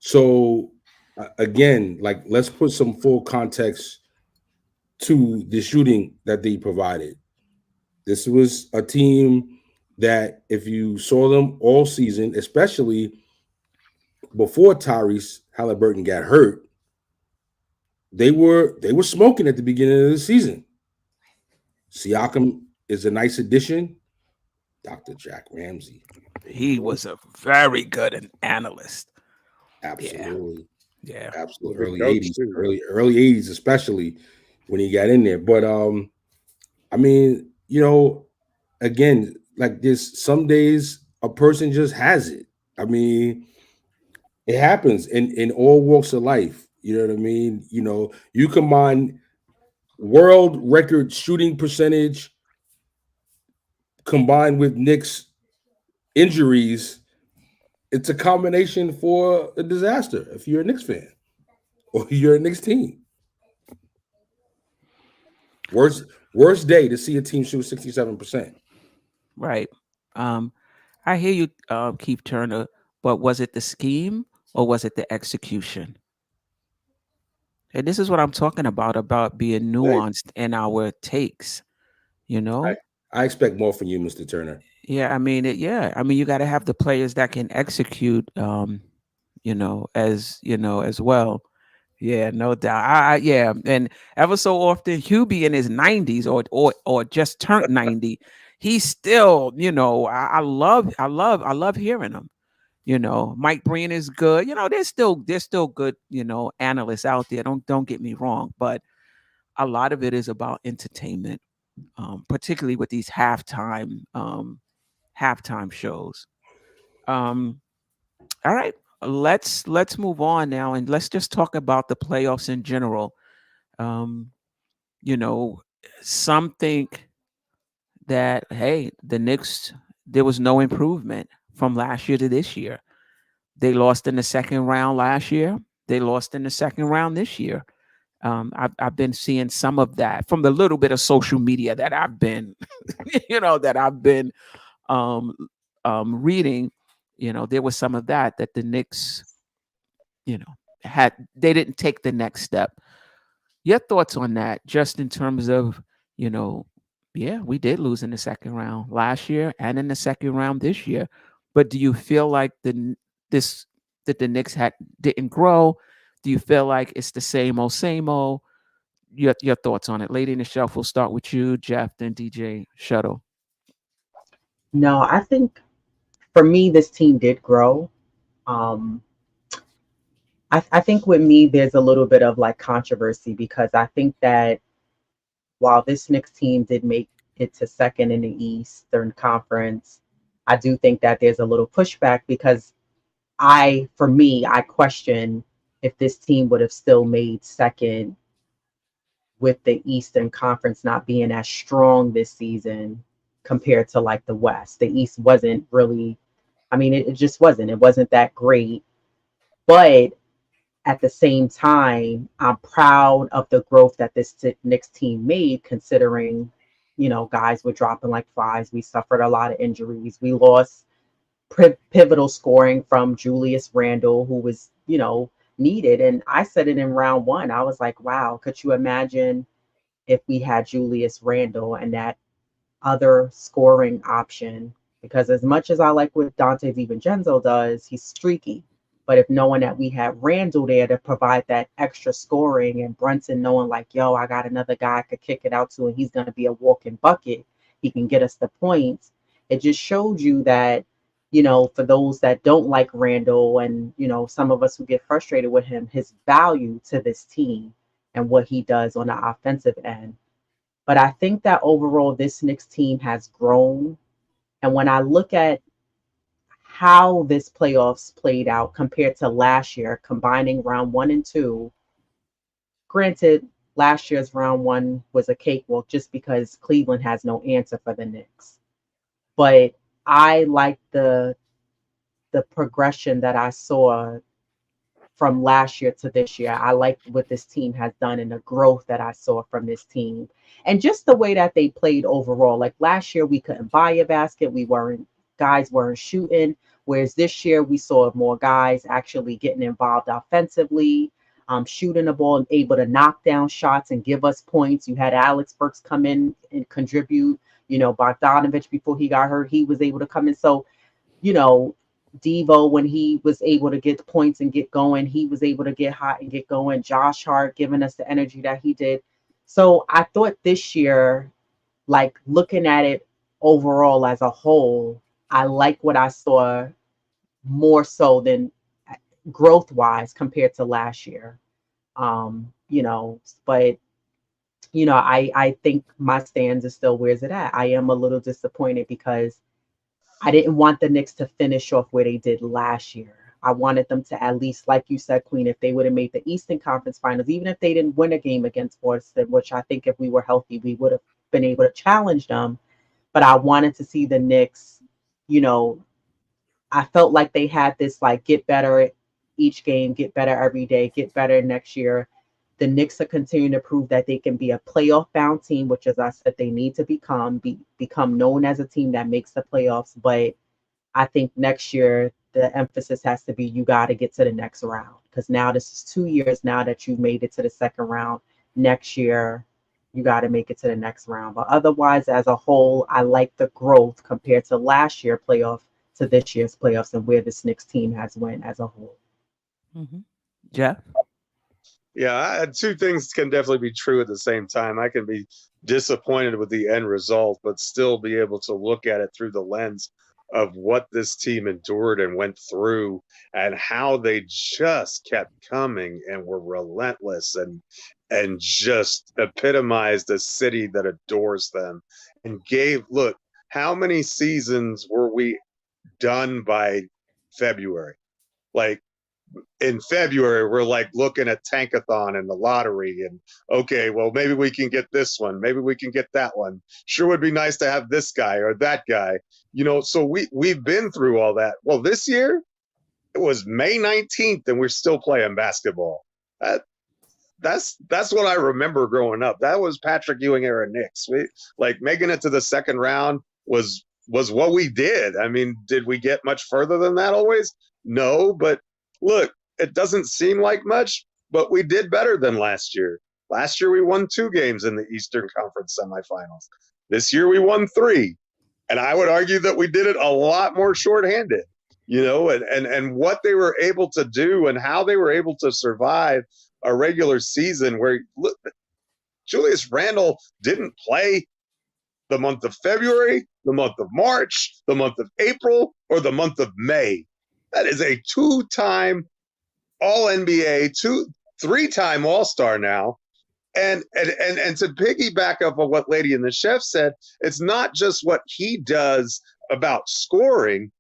So again, like, let's put some full context to the shooting that they provided. This was a team that, if you saw them all season, especially before Tyrese Halliburton got hurt, they were smoking at the beginning of the season. Siakam is a nice addition. Dr. Jack Ramsey. He was a very good analyst. Absolutely. Yeah. Absolutely. Early 80s. Early 80s, especially when he got in there. But I mean, you know, again, like this, some days a person just has it. I mean, it happens in all walks of life. You know what I mean? You know, you combine world record shooting percentage combined with Knicks injuries, it's a combination for a disaster if you're a Knicks fan or you're a Knicks team. Worst day to see a team shoot 67%. Right. I hear you, Keith Turner, but was it the scheme or was it the execution? And this is what I'm talking about being nuanced in our takes, you know? I expect more from you, Mr. Turner. Yeah, I mean, you got to have the players that can execute, as well. Yeah, no doubt. Yeah, and ever so often, Hubie in his 90s or just turned 90, he's still, I love hearing him. Mike Breen is good. There's still good, analysts out there. Don't get me wrong, but a lot of it is about entertainment, particularly with these halftime shows. All right, let's move on now and let's just talk about the playoffs in general. Um, some think that, hey, the Knicks, there was no improvement from last year to this year. They lost in the second round last year. They lost in the second round this year. I've been seeing some of that from the little bit of social media that I've been, reading. There was some of that the Knicks, they didn't take the next step. Your thoughts on that, just in terms of, yeah, we did lose in the second round last year and in the second round this year. But do you feel like that the Knicks didn't grow? Do you feel like it's the same old, same old? Your thoughts on it. Lady in the Shelf, we'll start with you, Jeff, then DJ Shuttle. No, I think for me, this team did grow. I think with me, there's a little bit of like controversy because I think that while this Knicks team did make it to second in the Eastern Conference, I do think that there's a little pushback because I question if this team would have still made second with the Eastern Conference not being as strong this season compared to like the West. The East wasn't really, I mean, it just wasn't. It wasn't that great. But at the same time, I'm proud of the growth that this Knicks team made, considering, guys were dropping like flies. We suffered a lot of injuries. We lost pivotal scoring from Julius Randle, who was, needed. And I said it in round one. I was like, wow, could you imagine if we had Julius Randle and that other scoring option? Because as much as I like what Dante DiVincenzo does, he's streaky. But if knowing that we had Randle there to provide that extra scoring, and Brunson knowing like, yo, I got another guy I could kick it out to and he's going to be a walking bucket, he can get us the points. It just showed you that, for those that don't like Randle and, some of us who get frustrated with him, his value to this team and what he does on the offensive end. But I think that overall, this Knicks team has grown. And when I look at how this playoffs played out compared to last year, combining round one and two, granted, last year's round one was a cakewalk just because Cleveland has no answer for the Knicks. But I like the progression that I saw from last year to this year. I like what this team has done and the growth that I saw from this team. And just the way that they played overall. Like last year, we couldn't buy a basket. Guys weren't shooting. Whereas this year, we saw more guys actually getting involved offensively, shooting the ball and able to knock down shots and give us points. You had Alex Burks come in and contribute. Bogdanovich, before he got hurt, he was able to come in. So, Devo, when he was able to get points and get going, he was able to get hot and get going. Josh Hart giving us the energy that he did. So I thought this year, like looking at it overall as a whole, I like what I saw more so than growth wise compared to last year. But I think my stands is still where's it at. I am a little disappointed because I didn't want the Knicks to finish off where they did last year. I wanted them to at least, like you said, Queen, if they would have made the Eastern Conference Finals, even if they didn't win a game against Boston, which I think if we were healthy, we would have been able to challenge them. But I wanted to see the Knicks, I felt like they had this like get better each game, get better every day, get better next year. The Knicks are continuing to prove that they can be a playoff bound team, which, as I said, they need to become known as a team that makes the playoffs. But I think next year the emphasis has to be you got to get to the next round, because now this is 2 years now that you made it to the second round. Next year you got to make it to the next round. But otherwise, as a whole, I like the growth compared to last year playoff to this year's playoffs and where this Knicks team has went as a whole. Mm-hmm. Jeff? Yeah, two things can definitely be true at the same time. I can be disappointed with the end result, but still be able to look at it through the lens of what this team endured and went through and how they just kept coming and were relentless and just epitomized a city that adores them and look, how many seasons were we done by February? Like, in February, we're like looking at Tankathon and the lottery and okay, well, maybe we can get this one. Maybe we can get that one. Sure would be nice to have this guy or that guy, so we've been through all that. Well, this year it was May 19th and we're still playing basketball. That's what I remember growing up. That was Patrick Ewing era Knicks. We like making it to the second round was what we did. I mean, did we get much further than that always? No, but look, it doesn't seem like much, but we did better than last year. Last year, we won 2 games in the Eastern Conference semifinals. This year, we won 3. And I would argue that we did it a lot more shorthanded, and what they were able to do and how they were able to survive a regular season where look, Julius Randle didn't play the month of February, the month of March, the month of April, or the month of May. That is a 2-time All-NBA, 3-time All-Star now. And to piggyback up on what Lady and the Chef said, it's not just what he does about scoring.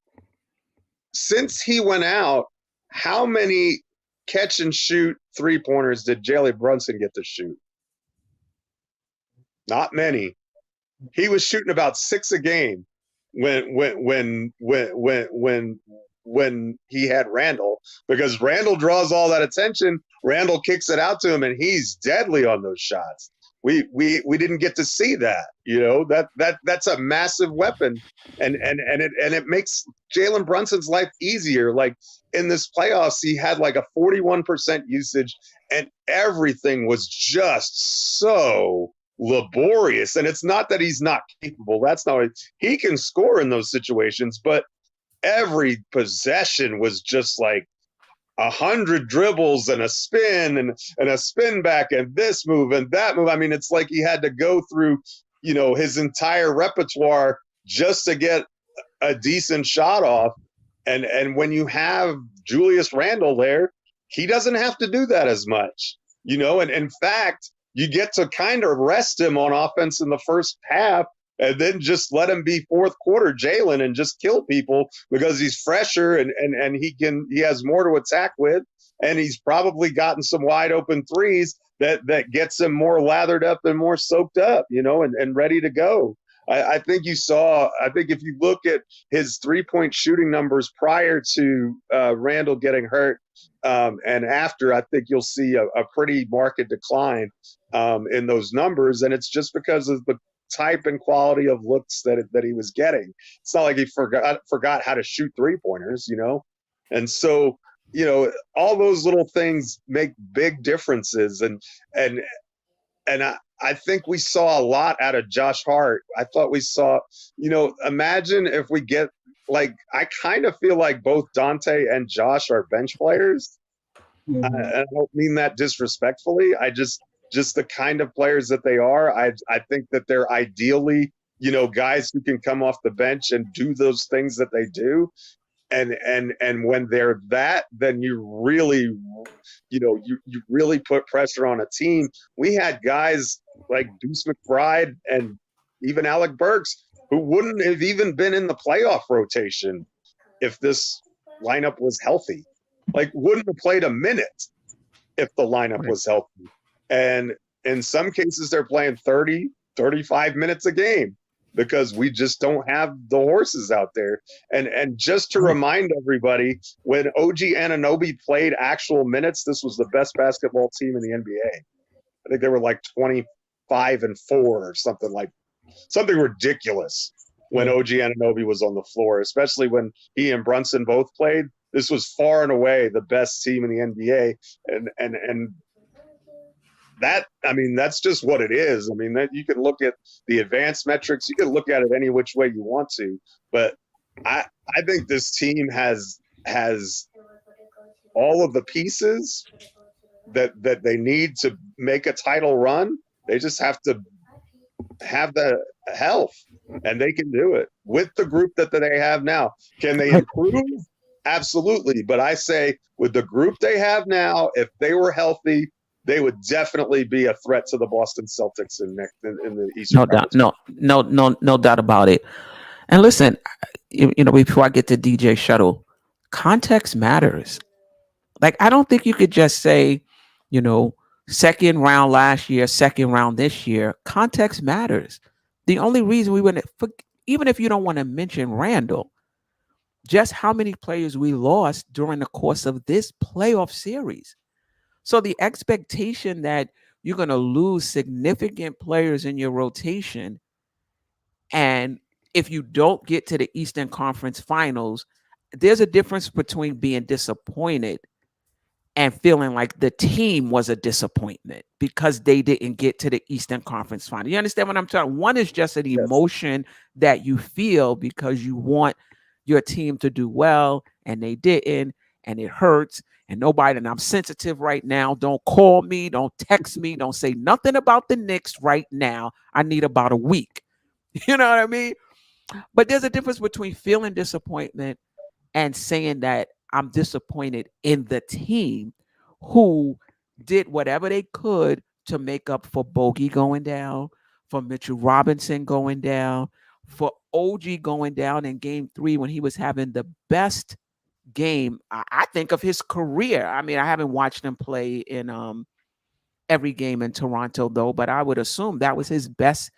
Since he went out, how many catch and shoot 3-pointers did Jalen Brunson get to shoot? not many. He was shooting about 6 a game when he had Randle, because Randle draws all that attention. Randle kicks it out to him, and he's deadly on those shots. We didn't get to see that. That's a massive weapon, and it makes Jalen Brunson's life easier. Like in this playoffs, he had like a 41% usage, and everything was just so laborious. And it's not that he's not capable. That's not he can score in those situations, but every possession was just like 100 dribbles and a spin and a spin back and this move and that move. I mean, it's like he had to go through, his entire repertoire just to get a decent shot off. And when you have Julius Randle there, he doesn't have to do that as much, and in fact, you get to kind of rest him on offense in the first half and then just let him be fourth quarter Jalen and just kill people because he's fresher and he has more to attack with. And he's probably gotten some wide open threes that gets him more lathered up and more soaked up, and ready to go. I think if you look at his 3-point shooting numbers prior to Randle getting hurt and after, I think you'll see a pretty marked decline in those numbers. And it's just because of the type and quality of looks that he was getting. It's not like he forgot how to shoot 3-pointers, And so, all those little things make big differences. And I think we saw a lot out of Josh Hart. I thought we saw, imagine if we get, like, I kind of feel like both Dante and Josh are bench players. Mhm. I don't mean that disrespectfully. I just the kind of players that they are. I think that they're ideally, guys who can come off the bench and do those things that they do. And when they're that, then you really, you really put pressure on a team. We had guys like Deuce McBride and even Alec Burks who wouldn't have even been in the playoff rotation if this lineup was healthy. Like, wouldn't have played a minute if the lineup was healthy. And in some cases, they're playing 30, 35 minutes a game because we just don't have the horses out there. And just to remind everybody, when OG Anunoby played actual minutes, this was the best basketball team in the NBA. I think they were like 25-4 or something ridiculous when OG Anunoby was on the floor, especially when he and Brunson both played. This was far and away the best team in the NBA. And that, I mean, that's just what it is. I mean, that you can look at the advanced metrics, you can look at it any which way you want to, but I think this team has all of the pieces that they need to make a title run. They just have to have the health, and they can do it with the group that they have now. Can they improve? Absolutely. But I say with the group they have now, if they were healthy, they would definitely be a threat to the Boston Celtics in the Eastern Conference. No doubt about it. And listen, before I get to DJ Shuttle, context matters. Like, I don't think you could just say, second round last year, second round this year. Context matters. The only reason we wouldn't, even if you don't want to mention Randle, just how many players we lost during the course of this playoff series. So the expectation that you're going to lose significant players in your rotation, and if you don't get to the Eastern Conference Finals, there's a difference between being disappointed and feeling like the team was a disappointment because they didn't get to the Eastern Conference Final. You understand what I'm talking? One is just an emotion that you feel because you want your team to do well and they didn't, and it hurts. And nobody, and I'm sensitive right now. Don't call me, don't text me, don't say nothing about the Knicks right now. I need about a week. You know what I mean? But there's a difference between feeling disappointment and saying that I'm disappointed in the team who did whatever they could to make up for Bogey going down, for Mitchell Robinson going down, for OG going down in game 3 when he was having the best game I think of his career. I mean, I haven't watched him play in every game in Toronto, though, but I would assume that was his best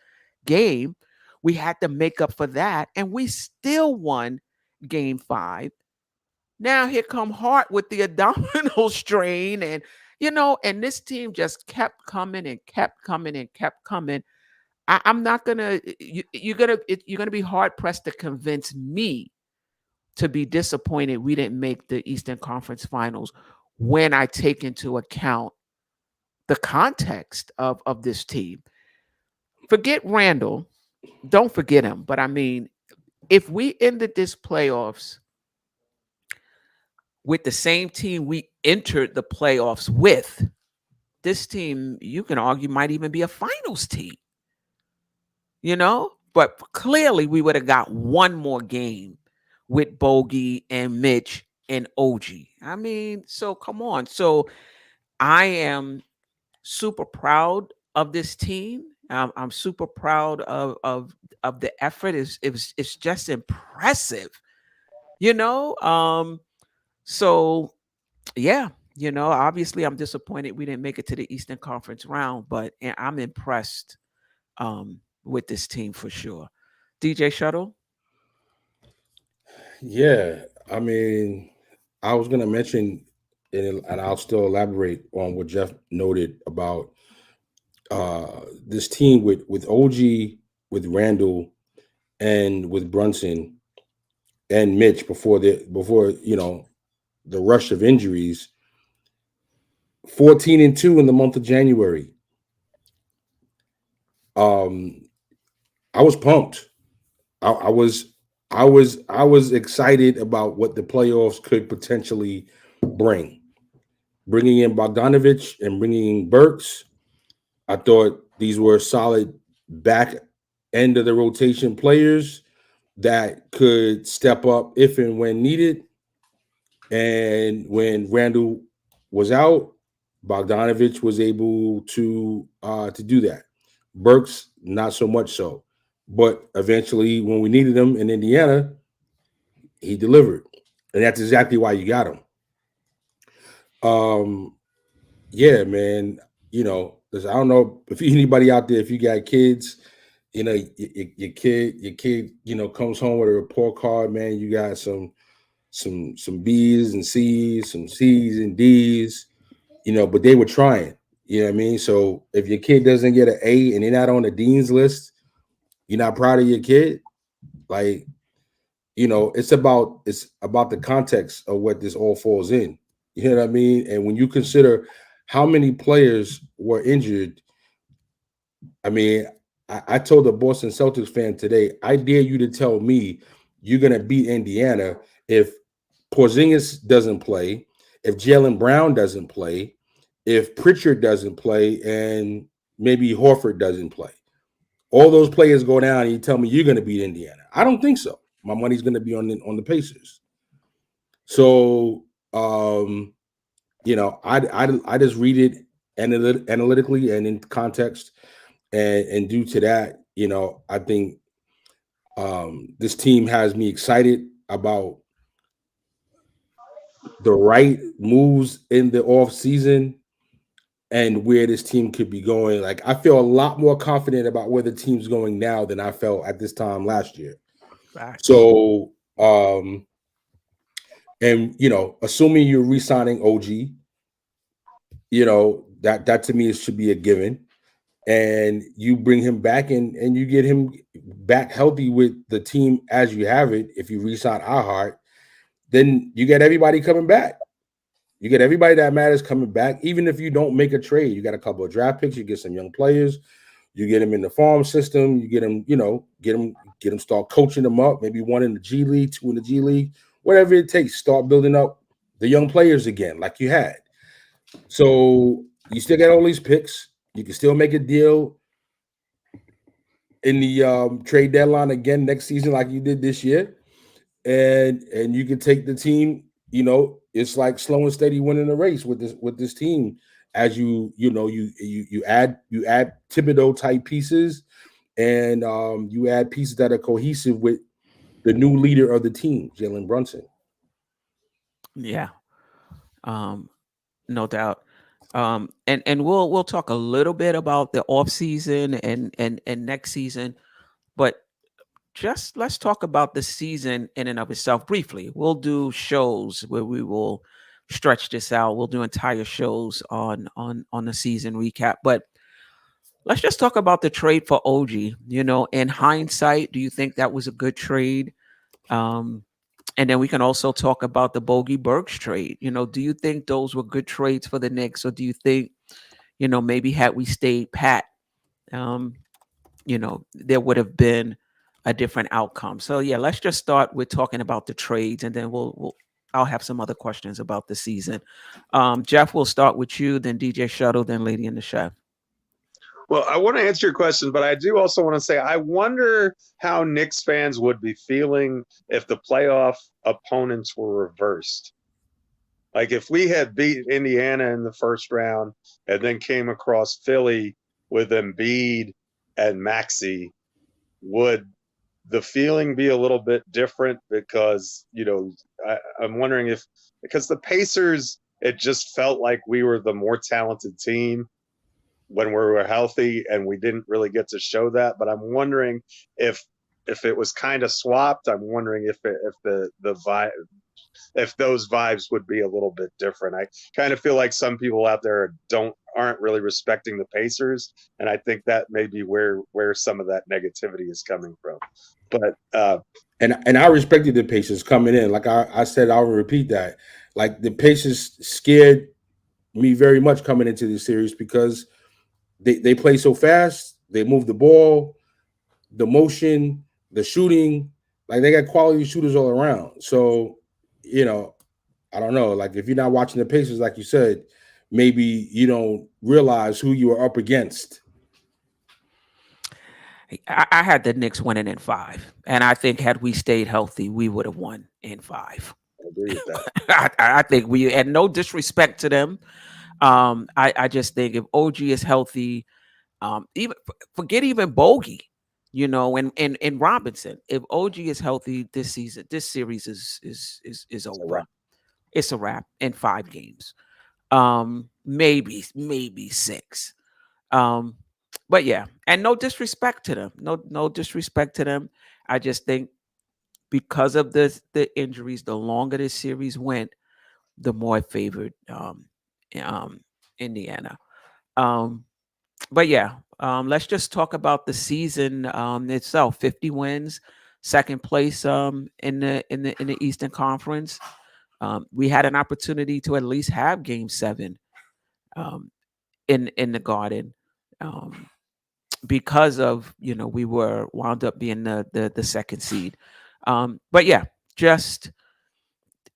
game. We had to make up for that, and we still won game 5. Now here come Hart with the abdominal strain, and and this team just kept coming and kept coming and kept coming. I'm not gonna. You're gonna be hard pressed to convince me to be disappointed we didn't make the Eastern Conference Finals when I take into account the context of this team. Forget Randall. Don't forget him. But I mean, if we ended this playoffs with the same team we entered the playoffs with, this team, you can argue, might even be a finals team, But clearly we would have got one more game with Bogey and Mitch and OG. I mean, so come on. So I am super proud of this team. I'm super proud of the effort. It's just impressive, you know. So yeah, obviously I'm disappointed we didn't make it to the Eastern Conference round, but I'm impressed with this team for sure. DJ Shuttle. Yeah, I mean, I was gonna mention, and I'll still elaborate on what Jeff noted about this team with OG, with Randall, and with Brunson and Mitch before the rush of injuries. 14-2 in the month of January. I was pumped. I was excited about what the playoffs could potentially bring. Bringing in Bogdanovich and bringing in Burks, I thought these were solid back end of the rotation players that could step up if and when needed. And when Randall was out, Bogdanovich was able to do that. Burks, not so much so. But eventually, when we needed him in Indiana, he delivered. And that's exactly why you got him. Yeah, man. Listen, I don't know if anybody out there, if you got kids, your kid, comes home with a report card, man. You got some B's and C's, some C's and D's, but they were trying. You know what I mean? So if your kid doesn't get an A and they're not on the dean's list, you're not proud of your kid. Like, it's about the context of what this all falls in. You know what I mean? And when you consider how many players were injured, I mean, I told a Boston Celtics fan today, I dare you to tell me you're gonna beat Indiana if Porzingis doesn't play, if Jaylen Brown doesn't play, if Pritchard doesn't play, and maybe Horford doesn't play. All those players go down, and you tell me you're going to beat Indiana. I don't think so. My money's going to be on the Pacers. So, I just read it analytically and in context, and due to that, I think this team has me excited about the right moves in the off season and where this team could be going. Like, I feel a lot more confident about where the team's going now than I felt at this time last year. Facts. So, assuming you're re-signing OG, that to me should be a given. And you bring him back and you get him back healthy with the team as you have it. If you re-sign Ahart, then you get everybody coming back. You get everybody that matters coming back. Even if you don't make a trade, you got a couple of draft picks, you get some young players, you get them in the farm system, you get them, get them, start coaching them up, maybe one in the G League, two in the G League, whatever it takes, start building up the young players again, like you had. So you still got all these picks. You can still make a deal in the trade deadline again next season, like you did this year. And you can take the team, it's like slow and steady winning a race with this team as you add Thibodeau type pieces, and you add pieces that are cohesive with the new leader of the team, Jalen Brunson. Yeah. No doubt. And we'll talk a little bit about the off season and next season, but just let's talk about the season in and of itself briefly. We'll do shows where we will stretch this out. We'll do entire shows on the season recap, but let's just talk about the trade for OG. In hindsight, do you think that was a good trade? Um, and then we can also talk about the Bogey Burks trade. Do you think those were good trades for the Knicks, or do you think, maybe had we stayed pat, um, there would have been a different outcome? So yeah, let's just start with talking about the trades, and then I'll have some other questions about the season. Jeff, we'll start with you, then DJ Shuttle, then Lady and the Chef. Well, I want to answer your question, but I do also want to say I wonder how Knicks fans would be feeling if the playoff opponents were reversed. Like if we had beat Indiana in the first round and then came across Philly with Embiid and Maxey, would the feeling be a little bit different? Because, I'm wondering because the Pacers, it just felt like we were the more talented team when we were healthy, and we didn't really get to show that. But I'm wondering if it was kind of swapped. I'm wondering if the vibe, if those vibes would be a little bit different. I kind of feel like some people out there aren't really respecting the Pacers, and I think that may be where some of that negativity is coming from. But and I respected the Pacers coming in. Like I said, I'll repeat that. Like the Pacers scared me very much coming into this series because they play so fast. They move the ball, the motion, the shooting. Like they got quality shooters all around. So, I don't know. Like if you're not watching the Pacers, like you said, maybe you don't realize who you are up against. I had the Knicks winning in 5, and I think had we stayed healthy, we would have won in 5. I agree with that. I think we, and no disrespect to them. I just think if OG is healthy, even forget even Bogey, and Robinson. If OG is healthy this season, this series is over. It's a wrap in 5 games. Maybe 6. But yeah, and no disrespect to them. No disrespect to them. I just think because of the injuries, the longer this series went, the more it favored Indiana. But yeah, let's just talk about the season itself. 50 wins, second place in the Eastern Conference. We had an opportunity to at least have Game 7 in the Garden, because of we were wound up being the second seed. But yeah, just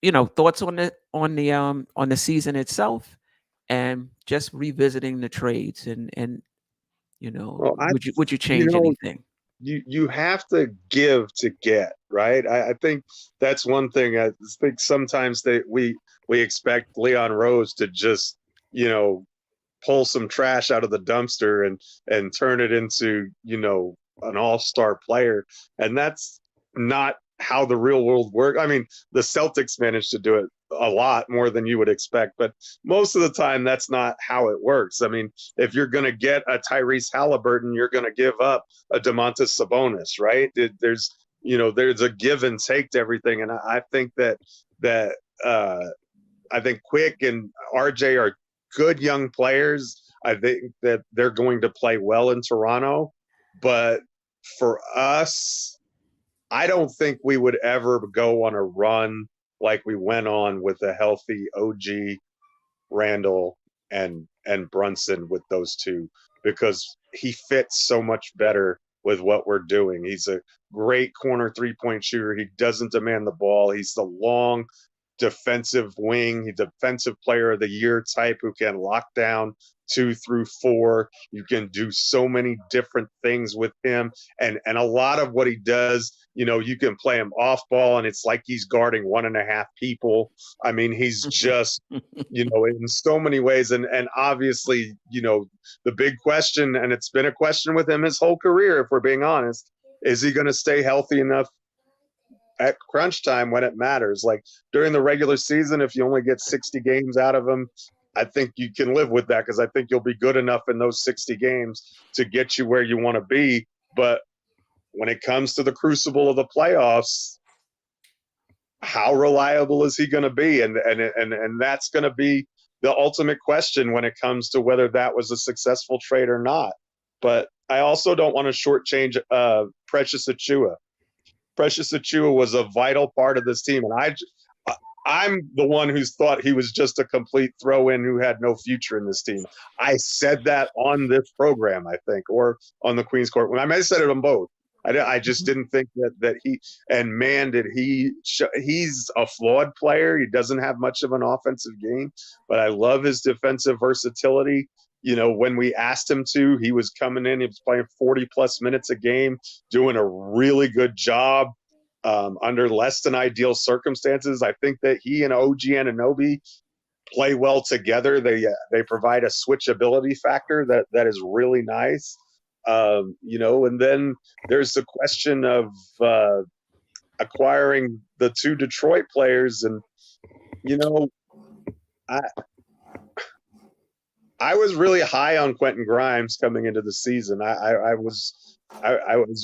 thoughts on the season itself, and just revisiting the trades, and Well, would you change anything? You have to give to get, right? I think that's one thing. I think sometimes we expect Leon Rose to just pull some trash out of the dumpster and turn it into an all-star player, and that's not how the real world works. I mean, the Celtics managed to do it a lot more than you would expect, but most of the time that's not how it works. I mean, if you're going to get a Tyrese Halliburton, you're going to give up a Domantas Sabonis, right? There's a give and take to everything, and I think that I think Quick and RJ are good young players. I think that they're going to play well in Toronto, but for us, I don't think we would ever go on a run like we went on with a healthy OG, Randle, and Brunson with those two, because he fits so much better with what we're doing. He's a great corner 3-point shooter. He doesn't demand the ball. He's the long defensive wing, defensive player of the year type who can lock down 2 through 4. You can do so many different things with him, and a lot of what he does, you can play him off ball and it's like he's guarding 1.5 people. I mean, he's just in so many ways, and obviously the big question, and it's been a question with him his whole career, if we're being honest, is he going to stay healthy enough at crunch time when it matters? Like during the regular season, if you only get 60 games out of him, I think you can live with that because I think you'll be good enough in those 60 games to get you where you want to be. But when it comes to the crucible of the playoffs, how reliable is he going to be? And that's going to be the ultimate question when it comes to whether that was a successful trade or not. But I also don't want to shortchange Precious Achiuwa. Precious Achiuwa was a vital part of this team, and I'm the one who's thought he was just a complete throw-in who had no future in this team. I said that on this program, I think, or on the Queen's Court. I may have said it on both. I just didn't think that he – and, man, did he's a flawed player. He doesn't have much of an offensive game, but I love his defensive versatility. You know, when we asked him to, he was coming in. He was playing 40-plus minutes a game, doing a really good job under less than ideal circumstances. I think that he and OG Anunoby play well together. They provide a switchability factor that is really nice. You know, and then there's the question of acquiring the two Detroit players. And, you know, I was really high on Quentin Grimes coming into the season. I was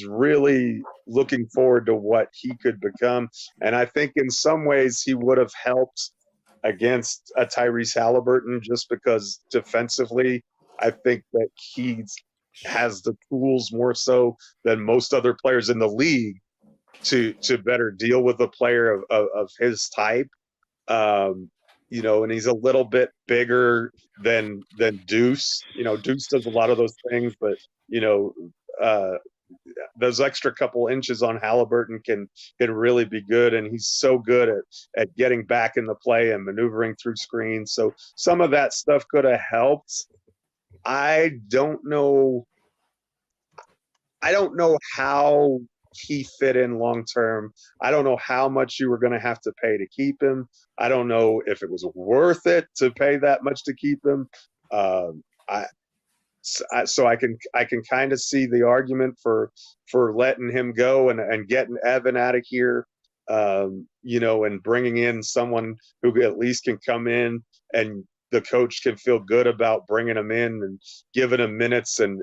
really looking forward to what he could become. And I think in some ways he would have helped against a Tyrese Halliburton just because defensively, I think that he has the tools more so than most other players in the league to better deal with a player of his type. You know, and he's a little bit bigger than Deuce. You know, Deuce does a lot of those things, but, you know, those extra couple inches on Halliburton can really be good. And he's so good at getting back in the play and maneuvering through screens. So some of that stuff could have helped. I don't know how he fit in long term. I don't know how much you were going to have to pay to keep him. I don't know if it was worth it to pay that much to keep him. So I can kind of see the argument for letting him go and getting Evan out of here, you know, and bringing in someone who at least can come in and the coach can feel good about bringing them in and giving them minutes and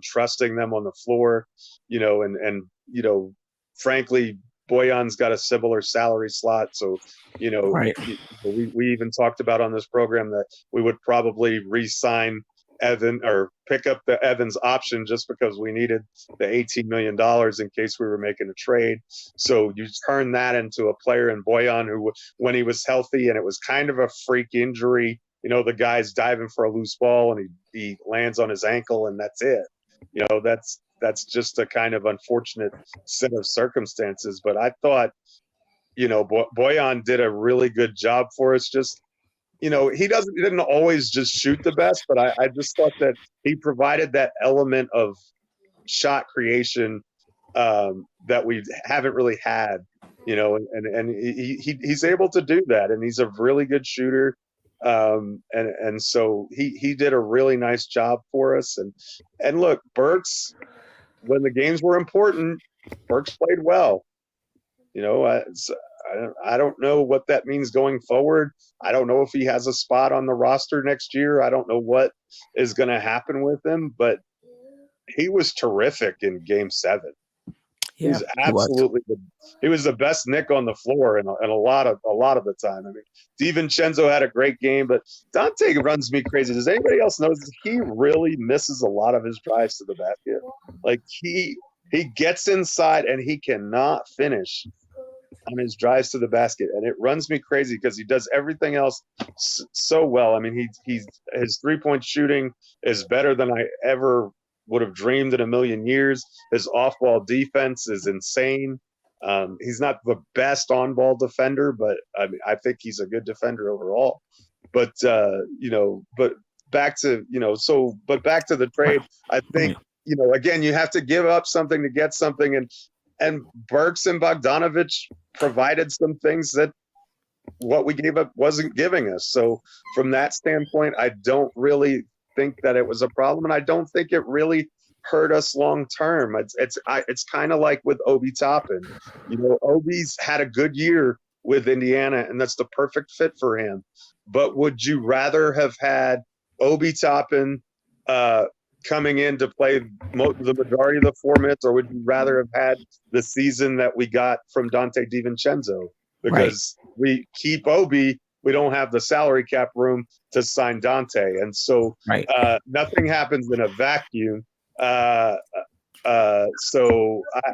trusting them on the floor, you know, and you know, frankly, Bojan's got a similar salary slot. So, you know, Right. we even talked about on this program that we would probably re-sign Evan or pick up the Evans option just because we needed the $18 million in case we were making a trade. So you turn that into a player in Bojan who, when he was healthy and it was kind of a freak injury, you know, the guy's diving for a loose ball and he lands on his ankle and that's it. You know, that's just a kind of unfortunate set of circumstances. But I thought, you know, Bojan did a really good job for us. Just, you know, he didn't always just shoot the best, but I just thought that he provided that element of shot creation that we haven't really had, you know, and he's able to do that, and he's a really good shooter, and so he did a really nice job for us, and look, Burks, when the games were important, Burks played well, you know. I don't know what that means going forward. I don't know if he has a spot on the roster next year. I don't know what is going to happen with him, but he was terrific in Game 7. Yeah, He's absolutely he was the best Nick on the floor and a lot of the time. I mean, DiVincenzo had a great game, but Dante runs me crazy. Does anybody else notice he really misses a lot of his drives to the basket? Like he gets inside and he cannot finish on his drives to the basket, and it runs me crazy because he does everything else so well. I mean, his 3-point shooting is better than I ever would have dreamed in a million years. His off-ball defense is insane. He's not the best on-ball defender, but I mean, I think he's a good defender overall. But you know, but back to the trade. I think, you know, again, you have to give up something to get something, and Burks and Bogdanovic provided some things that what we gave up wasn't giving us. So from that standpoint, I don't really think that it was a problem, and I don't think it really hurt us long term. It's kind of like with Obi Toppin. You know, Obi's had a good year with Indiana, and that's the perfect fit for him. but would you rather have had Obi Toppin coming in to play the majority of the 4 minutes, or would you rather have had the season that we got from Dante DiVincenzo? Because we keep Obi, we don't have the salary cap room to sign Dante, and so nothing happens in a vacuum. So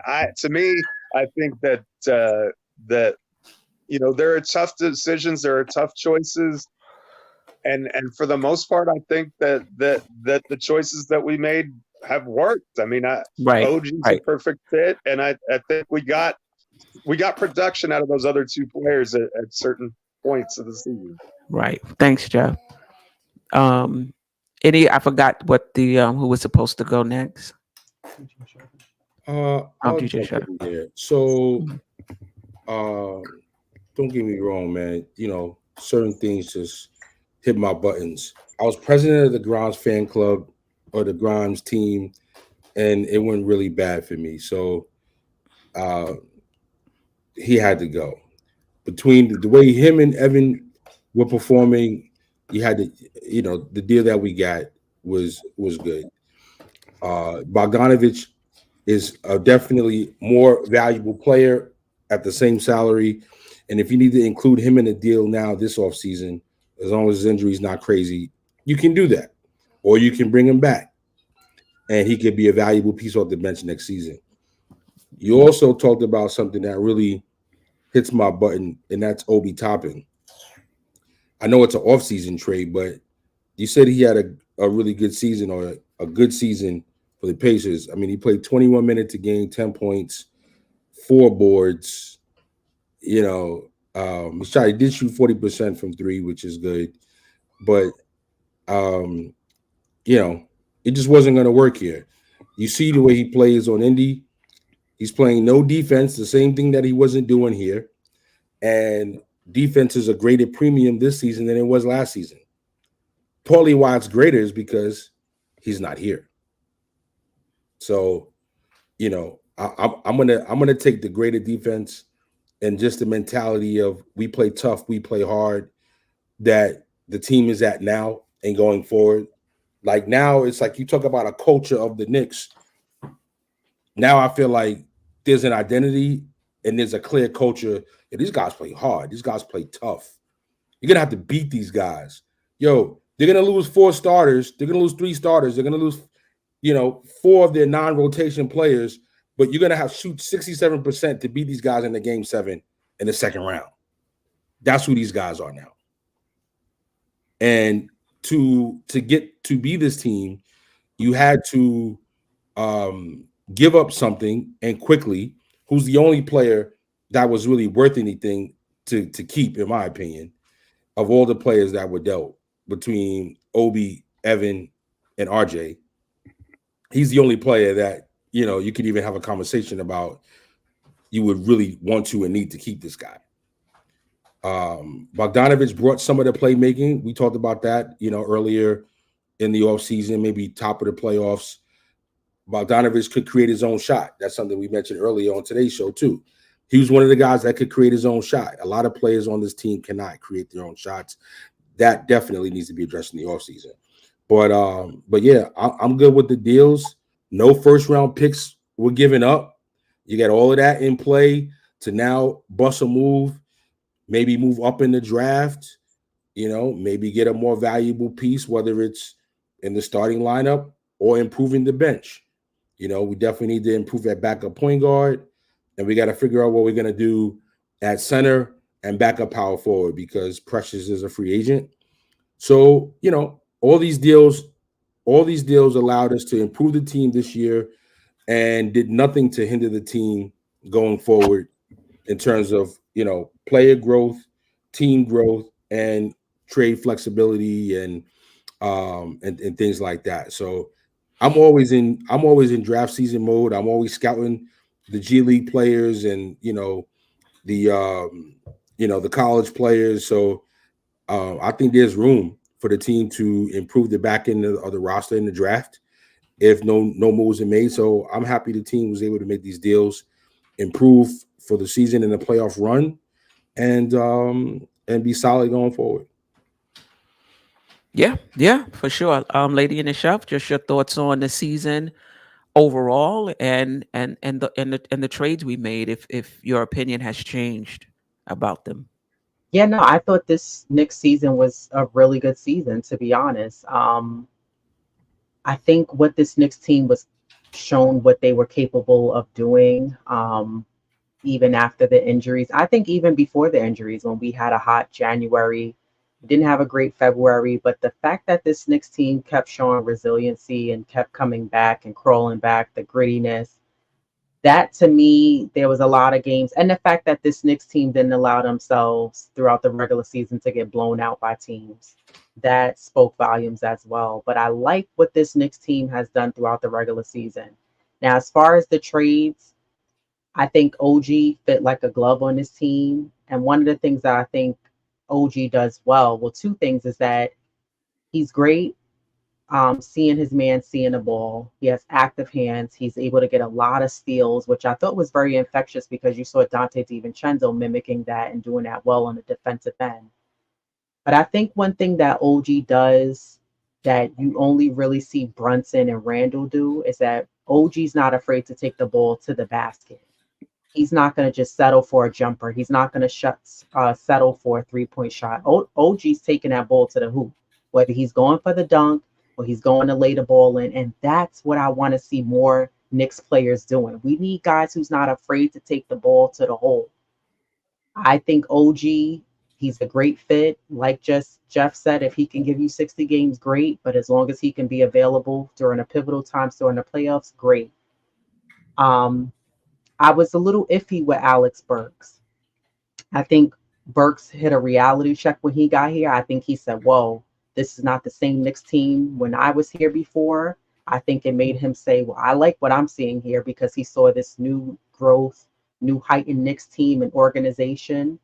I to me, I think that that there are tough decisions, there are tough choices, and for the most part, I think that the choices that we made have worked. I mean, OG's a perfect fit, and I think we got production out of those other two players at certain points of the season. Right. Thanks, Jeff. I forgot what the who was supposed to go next. I'll DJ jump in there. So, don't get me wrong, man. Certain things just hit my buttons. I was president of the Grimes fan club or the Grimes team, and it went really bad for me. So, he had to go. Between the way him and Evan were performing, you had to, the deal that we got was good. Bogdanovich is a definitely more valuable player at the same salary. And if you need to include him in the deal now this offseason, as long as his injury is not crazy, you can do that. Or you can bring him back. And he could be a valuable piece off the bench next season. You also talked about something that really hits my button, and that's Obi Toppin. I know it's an off-season trade, but you said he had a really good season, or a good season for the Pacers. I mean, he played 21 minutes a game, 10 points, 4 boards. He did shoot 40% from 3, which is good. But, it just wasn't going to work here. You see the way he plays on Indy. He's playing no defense, the same thing that he wasn't doing here. And defense is a greater premium this season than it was last season. Partly why it's greater is because he's not here. So, I'm gonna take the greater defense and just the mentality of we play tough, we play hard, that the team is at now and going forward. Like now, it's like you talk about a culture of the Knicks. Now I feel like there's an identity and there's a clear culture. Yeah, these guys play hard. These guys play tough. You're going to have to beat these guys. Yo, they're going to lose 4 starters. They're going to lose 3 starters. They're going to lose, 4 of their non-rotation players. But you're going to have to shoot 67% to beat these guys in the game 7 in the second round. That's who these guys are now. And to get to be this team, you had to give up something, and quickly, who's the only player that was really worth anything to keep, in my opinion, of all the players that were dealt between Obi, Evan, and RJ. He's the only player that, you could even have a conversation about you would really want to and need to keep this guy. Bogdanovich brought some of the playmaking. We talked about that, earlier in the offseason, maybe top of the playoffs. Bogdanovich could create his own shot. That's something we mentioned earlier on today's show, too. He was one of the guys that could create his own shot. A lot of players on this team cannot create their own shots. That definitely needs to be addressed in the offseason. But yeah, I'm good with the deals. No first-round picks were given up. You got all of that in play to now bust a move, maybe move up in the draft, maybe get a more valuable piece, whether it's in the starting lineup or improving the bench. We definitely need to improve at backup point guard, and we got to figure out what we're going to do at center and backup power forward, because Precious is a free agent. So, all these deals allowed us to improve the team this year and did nothing to hinder the team going forward in terms of, player growth, team growth, and trade flexibility and things like that. So I'm always in draft season mode. I'm always scouting the G League players and the college players. So I think there's room for the team to improve the back end of the roster in the draft if no moves are made. So I'm happy the team was able to make these deals, improve for the season and the playoff run, and be solid going forward. Yeah, for sure. Lady in the Chef, just your thoughts on the season overall and the trades we made, if your opinion has changed about them. Yeah, no, I thought this next season was a really good season, to be honest. I think what this Knicks team was shown what they were capable of doing, even after the injuries. I think even before the injuries, when we had a hot January, we didn't have a great February, but the fact that this Knicks team kept showing resiliency and kept coming back and crawling back, the grittiness, that to me, there was a lot of games. And the fact that this Knicks team didn't allow themselves throughout the regular season to get blown out by teams, that spoke volumes as well. But I like what this Knicks team has done throughout the regular season. Now, as far as the trades, I think OG fit like a glove on this team. And one of the things that I think OG does well, two things is that he's great seeing his man seeing the ball. He has active hands. He's able to get a lot of steals, which I thought was very infectious because you saw Dante DiVincenzo mimicking that and doing that well on the defensive end. But I think one thing that OG does that you only really see Brunson and Randall do is that OG's not afraid to take the ball to the basket. He's not going to just settle for a jumper. He's not going to settle for a 3-point shot. OG's taking that ball to the hoop, whether he's going for the dunk or he's going to lay the ball in. And that's what I want to see more Knicks players doing. We need guys who's not afraid to take the ball to the hole. I think OG, he's a great fit. Like just Jeff said, if he can give you 60 games, great. But as long as he can be available during a pivotal times during the playoffs, great. Um, I was a little iffy with Alex Burks. I think Burks hit a reality check when he got here. I think he said, whoa, this is not the same Knicks team when I was here before. I think it made him say, well, I like what I'm seeing here because he saw this new growth, new heightened Knicks team and organization.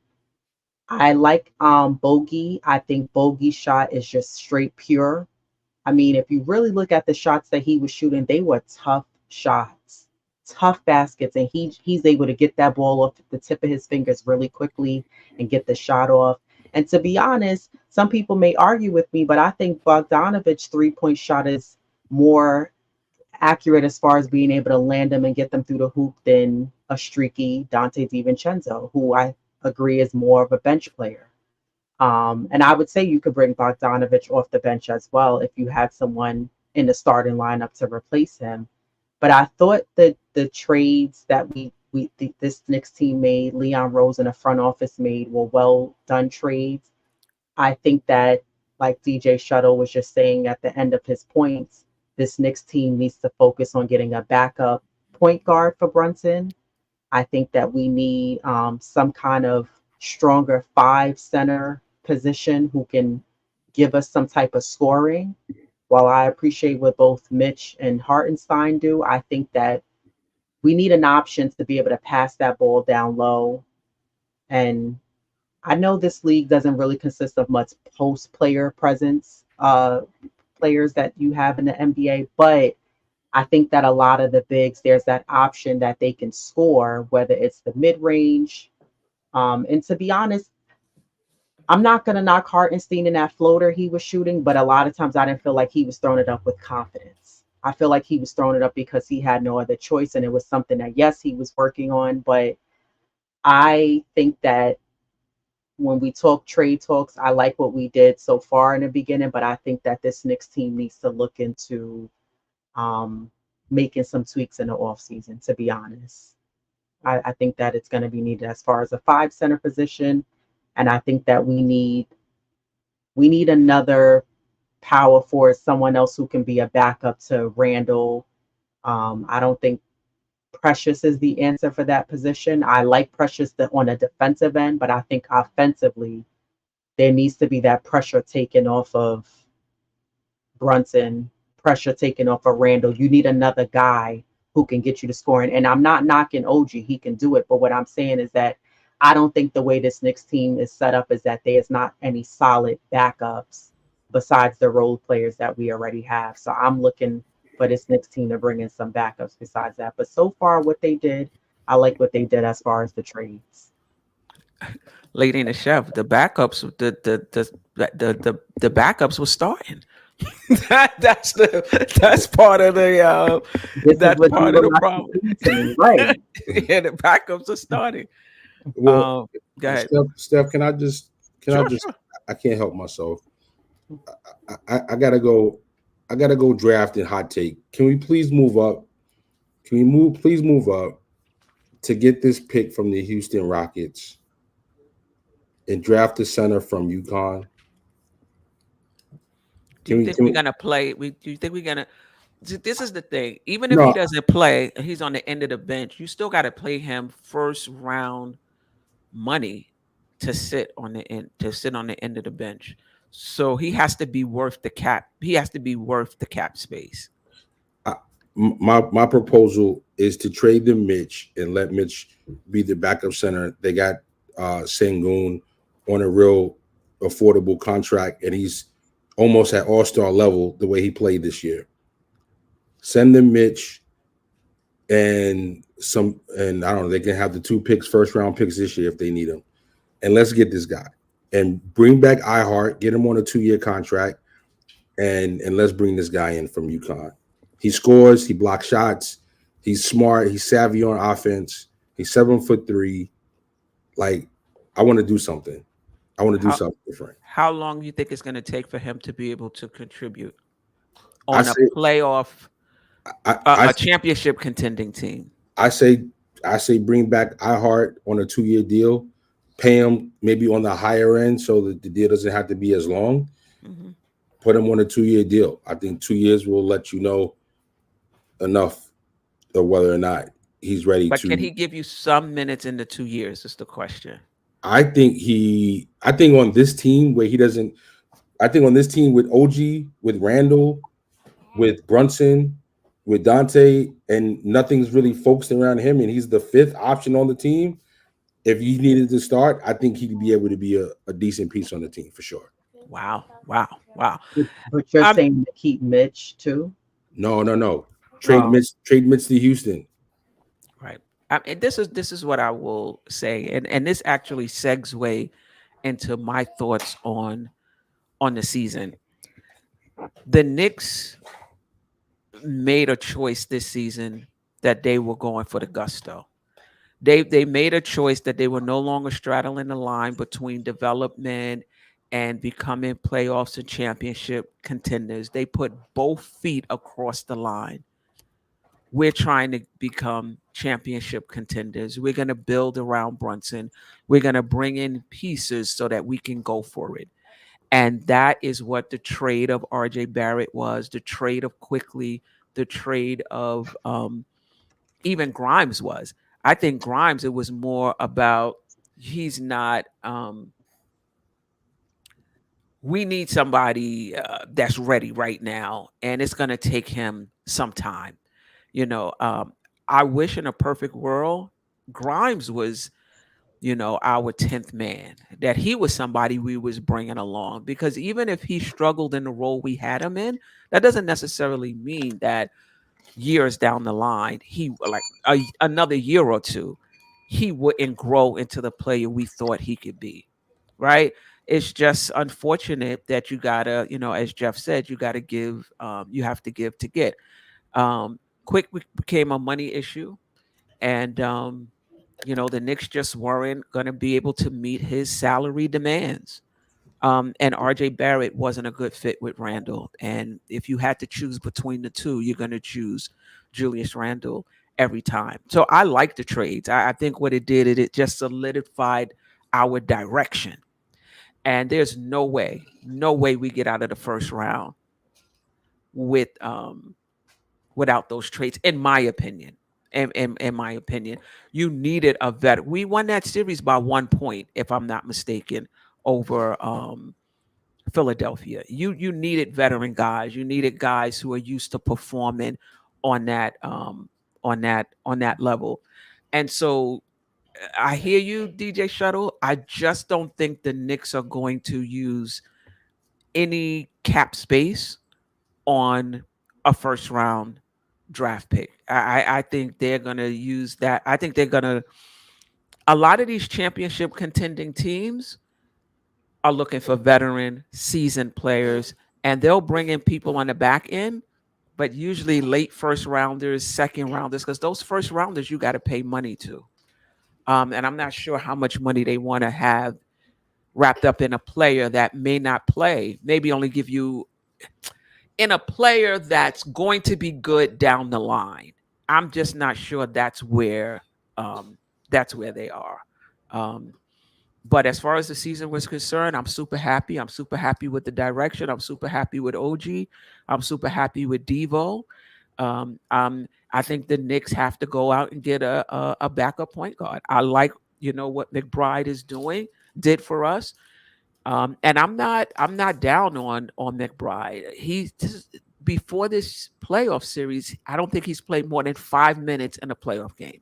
I like Bogey. I think Bogey's shot is just straight pure. I mean, if you really look at the shots that he was shooting, they were tough shots, tough baskets, and he's able to get that ball off the tip of his fingers really quickly and get the shot off. And to be honest, some people may argue with me, but I think Bogdanovic's 3-point shot is more accurate as far as being able to land them and get them through the hoop than a streaky Dante DiVincenzo, who I agree is more of a bench player. And I would say you could bring Bogdanovich off the bench as well if you had someone in the starting lineup to replace him. But I thought that the trades that this Knicks team made, Leon Rose and the front office made, were well done trades. I think that, like DJ Shuttle was just saying at the end of his points, this Knicks team needs to focus on getting a backup point guard for Brunson. I think that we need some kind of stronger 5 center position who can give us some type of scoring. While I appreciate what both Mitch and Hartenstein do, I think that we need an option to be able to pass that ball down low. And I know this league doesn't really consist of much post player presence, players that you have in the NBA, but I think that a lot of the bigs, there's that option that they can score, whether it's the mid range. And to be honest, I'm not going to knock Hartenstein in that floater he was shooting, but a lot of times I didn't feel like he was throwing it up with confidence. I feel like he was throwing it up because he had no other choice. And it was something that, yes, he was working on. But I think that when we talk trade talks, I like what we did so far in the beginning, but I think that this Knicks team needs to look into making some tweaks in the offseason, to be honest. I think that it's going to be needed as far as a 5 center position. And I think that we need another power forward, someone else who can be a backup to Randall. I don't think Precious is the answer for that position. I like Precious on a defensive end, but I think offensively, there needs to be that pressure taken off of Brunson, pressure taken off of Randall. You need another guy who can get you to scoring. And I'm not knocking OG, he can do it. But what I'm saying is that I don't think the way this Knicks team is set up is that there's not any solid backups besides the role players that we already have. So I'm looking for this Knicks team to bring in some backups besides that. But so far, what they did, I like what they did as far as the trades. Lady and the Chef, the backups, the backups was starting. That's part of the This is that's what you part of would the like to problem. see to me, right? Yeah, the backups are starting. Well, Go ahead. Steph, Sure, sure. I can't help myself. I gotta go. I gotta go draft and hot take. Can we please move up? Can we please move up to get this pick from the Houston Rockets and draft the center from UConn? Do you think Can we're we gonna play? Do you think we're gonna? This is the thing. Even if he no, doesn't play, he's on the end of the bench. You still got to play him first round money to sit on the end of the bench. So he has to be worth the cap. He has to be worth the cap space. I, my proposal is to trade them Mitch and let Mitch be the backup center. They got Sengun on a real affordable contract, and he's almost at all-star level the way he played this year. Send them Mitch and I don't know, they can have the 2 picks, first round picks this year if they need them. And let's get this guy. And bring back iHeart, get him on a 2-year contract, and let's bring this guy in from UConn. He scores, he blocks shots, he's smart, he's savvy on offense, he's 7'3". Like, I want to do something. I want to do How something different. how long do you think it's going to take for him to be able to contribute I on a say playoff, I a I, championship contending team? I say I say bring back iHeart on a 2-year deal, pay him maybe on the higher end so that the deal doesn't have to be as long. Hmm. Put him on a 2-year deal. I think 2 years will let you know enough of whether or not he's ready But can to. he give you some minutes in the 2 years? Is the question. I think on this team where he doesn't. I think on this team with OG, with Randall, with Brunson, with Dante, and nothing's really focused around him, and he's the 5th option on the team. If he needed to start, I think he'd be able to be a decent piece on the team for sure. Wow, wow, wow. But you're Um, saying to keep Mitch too? No. Oh, Trade Mitch to Houston. right. And this is what I will say, and this actually segue into my thoughts on the season. The Knicks made a choice this season that they were going for the gusto. They made a choice that they were no longer straddling the line between development and becoming playoffs and championship contenders. They put both feet across the line. We're trying to become championship contenders. We're going to build around Brunson. We're going to bring in pieces so that we can go for it. And that is what the trade of RJ Barrett was, the trade of Quickly, the trade of even Grimes was. I think Grimes, it was more about he's not, we need somebody that's ready right now, and it's going to take him some time. You know, I wish in a perfect world, Grimes was, our 10th man, that he was somebody we was bringing along, because even if he struggled in the role we had him in, that doesn't necessarily mean that years down the line, he like another year or two, he wouldn't grow into the player we thought he could be. Right. It's just unfortunate that you gotta, as Jeff said, you gotta give, you have to give to get. Quick became a money issue, and the Knicks just weren't going to be able to meet his salary demands. And RJ Barrett wasn't a good fit with Randall. And if you had to choose between the two, you're going to choose Julius Randle every time. So I like the trades. I think what it did, it just solidified our direction. And there's no way we get out of the first round with without those traits, in my opinion. In my opinion, you needed a vet. We won that series by 1 point, if I'm not mistaken, over Philadelphia. You needed veteran guys. You needed guys who are used to performing on that level. And so I hear you, DJ Shuttle. I just don't think the Knicks are going to use any cap space on a first round draft pick. I think they're gonna use that. I think they're gonna a lot of these championship contending teams are looking for veteran, seasoned players, and they'll bring in people on the back end, but usually late first rounders, second rounders, because those first rounders you got to pay money to. And I'm not sure how much money they want to have wrapped up in a player that may not play, maybe only give you in a player that's going to be good down the line. I'm just not sure that's where they are. Um, but as far as the season was concerned, I'm super happy. I'm super happy with the direction. I'm super happy with OG. I'm super happy with Devo. I think the Knicks have to go out and get a backup point guard. I like what McBride did for us. And I'm not down on McBride. He's just, before this playoff series, I don't think he's played more than 5 minutes in a playoff game.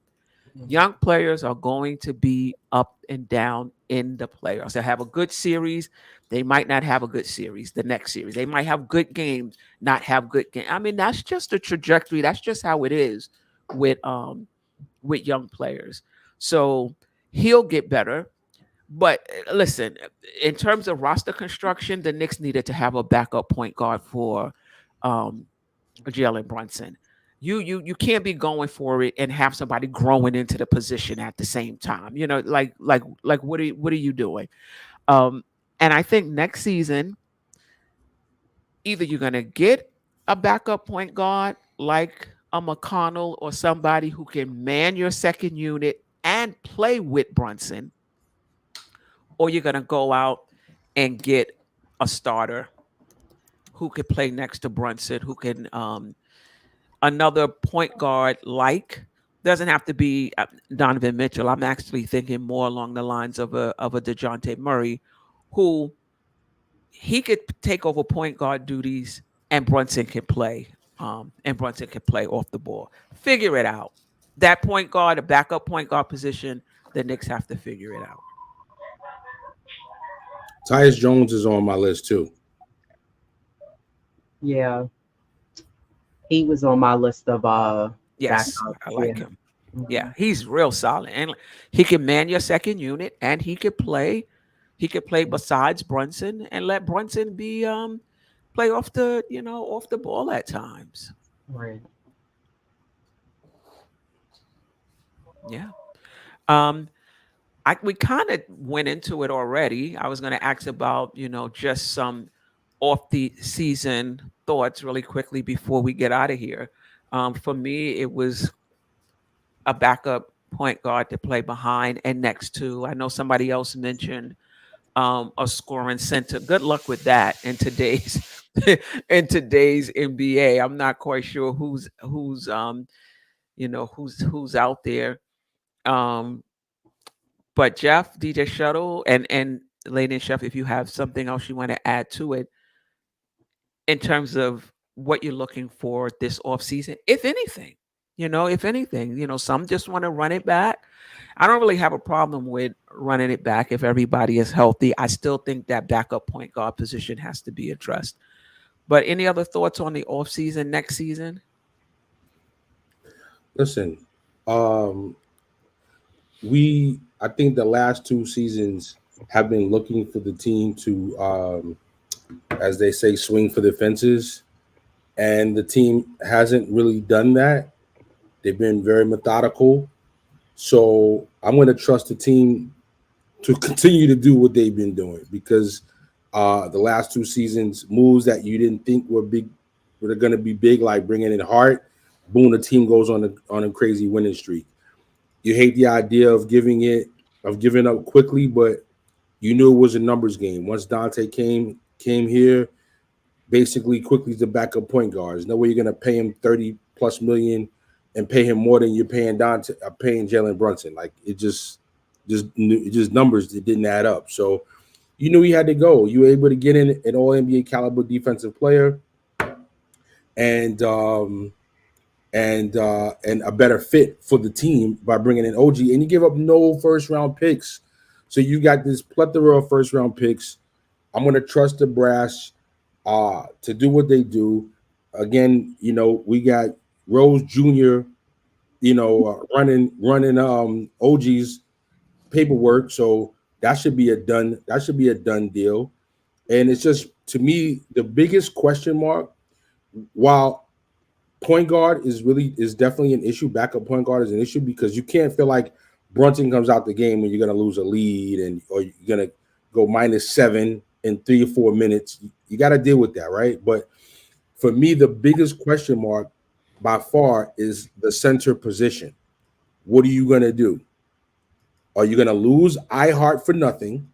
Young players are going to be up and down in the playoffs. They have a good series. They might not have a good series the next series. They might have good games, not have good games. I mean, that's just the trajectory. That's just how it is with young players. So he'll get better. But listen, in terms of roster construction, the Knicks needed to have a backup point guard for Jalen Brunson. You can't be going for it and have somebody growing into the position at the same time. Like what are you doing? And I think next season, either you're gonna get a backup point guard like a McConnell or somebody who can man your second unit and play with Brunson, or you're gonna go out and get a starter who could play next to Brunson, who can another point guard doesn't have to be Donovan Mitchell. I'm actually thinking more along the lines of a DeJounte Murray, who he could take over point guard duties, and Brunson can play. Off the ball. Figure it out. That point guard, a backup point guard position, the Knicks have to figure it out. Tyus Jones is on my list too. Yeah, he was on my list of Yes, backups. I like Yeah. him. Yeah, he's real solid, and he can man your second unit, and he could play. He could play besides Brunson, and let Brunson be play off the ball at times. Right. Yeah. We kind of went into it already. I was going to ask about just some off the season thoughts really quickly before we get out of here. For me, it was a backup point guard to play behind and next to. I know somebody else mentioned a scoring center. Good luck with that in today's NBA. I'm not quite sure who's out there. But Jeff, DJ Shuttle, and Lady and Chef, if you have something else you want to add to it in terms of what you're looking for this offseason, if anything. Some just want to run it back. I don't really have a problem with running it back if everybody is healthy. I still think that backup point guard position has to be addressed. But any other thoughts on the offseason next season? Listen, I think the last 2 seasons have been looking for the team to, as they say, swing for the fences. And the team hasn't really done that. They've been very methodical. So I'm going to trust the team to continue to do what they've been doing, because the last 2 seasons, moves that you didn't think were going to be big, like bringing in Hart, boom, the team goes on a crazy winning streak. You hate the idea of giving up quickly, but you knew it was a numbers game. Once Dante came here, basically Quickly's the backup point guard. There's no way you're going to pay him $30+ million and pay him more than you're paying paying Jalen Brunson. Like it just numbers that didn't add up. So you knew he had to go. You were able to get in an All NBA caliber defensive player, and a better fit for the team by bringing in OG, and you give up no first round picks. So you got this plethora of first round picks. I'm going to trust the brass to do what they do. Again, we got Rose Jr., running OG's paperwork, so that should be a done deal. And it's just, to me, the biggest question mark, while point guard is definitely an issue, backup point guard is an issue, because you can't feel like Brunson comes out the game when you're going to lose a lead, or you're going to go -7 in 3 or 4 minutes. You got to deal with that, right? But for me, the biggest question mark by far is the center position. What are you going to do? Are you going to lose iHeart for nothing?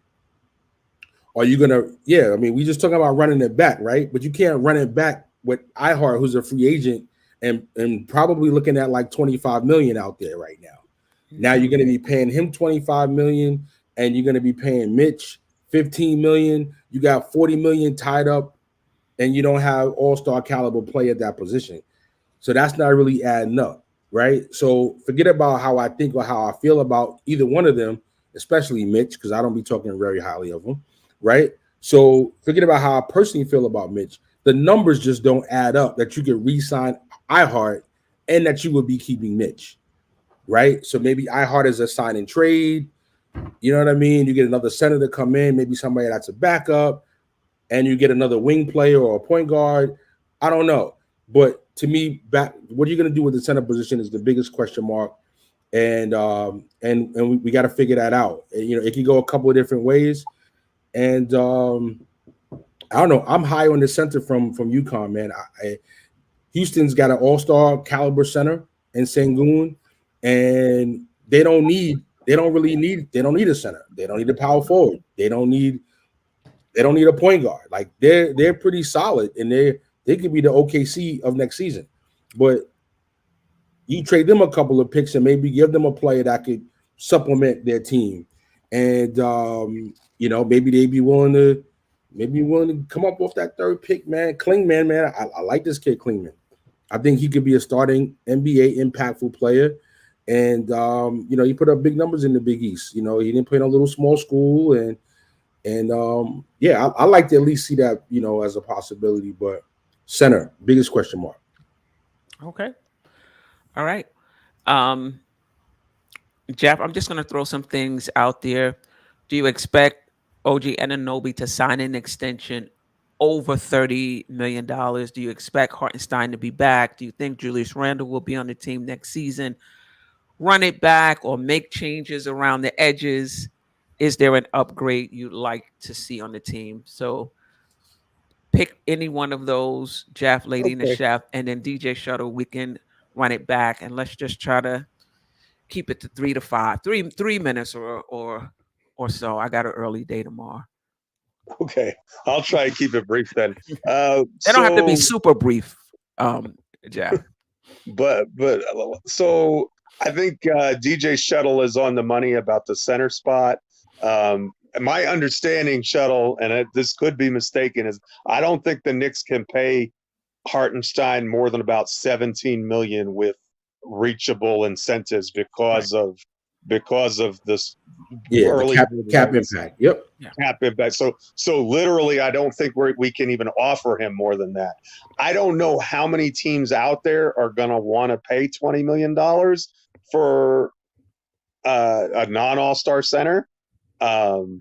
Are you going to, I mean, we just talking about running it back, right? But you can't run it back with iHeart, who's a free agent and probably looking at like 25 million out there right now. Now you're going to be paying him 25 million, and you're going to be paying Mitch 15 million. You got 40 million tied up, and you don't have all-star caliber play at that position. So that's not really adding up, right? So forget about how I think or how I feel about either one of them, especially Mitch, because I don't be talking very highly of him, right? So forget about how I personally feel about Mitch. The numbers just don't add up that you could re-sign iHeart and that you would be keeping Mitch, right? So maybe iHeart is a sign and trade. You know what I mean? You get another center to come in, maybe somebody that's a backup, and you get another wing player or a point guard. I don't know. But to me, what are you going to do with the center position is the biggest question mark. And we got to figure that out. You know, it can go a couple of different ways. And I don't know. I'm high on the center from UConn, man. Houston's got an all-star caliber center in Sengun, and they don't need a center. They don't need a power forward. They don't need a point guard. Like they're pretty solid, and they could be the OKC of next season. But you trade them a couple of picks and maybe give them a player that could supplement their team. And you know, maybe they'd be willing to come up with that third pick, man. Klingman, man. I like this kid, Klingman. I think he could be a starting NBA impactful player. And you know, he put up big numbers in the Big East. You know, he didn't play in a little small school, and I like to at least see that, you know, as a possibility. But center, biggest question mark. Okay. All right. Jeff, I'm just going to throw some things out there. Do you expect OG Anunoby to sign an extension over $30 million? Do you expect Hartenstein to be back? Do you think Julius Randle will be on the team next season? Run it back or make changes around the edges? Is there an upgrade you'd like to see on the team? So pick any one of those, Jeff, Lady in the Chef, and then DJ Shuttle. We can run it back, and let's just try to keep it to 3 to 5, 3 minutes or so. I got an early day tomorrow. Okay, I'll try and keep it brief then. They don't have to be super brief, Jeff. But so I think DJ Shuttle is on the money about the center spot. My understanding, Shuttle, and this could be mistaken, is I don't think the Knicks can pay Hartenstein more than about $17 million with reachable incentives because of this early cap impact. Yep. Cap impact. So literally, I don't think we can even offer him more than that. I don't know how many teams out there are going to want to pay $20 million for a non-all-star center. I'm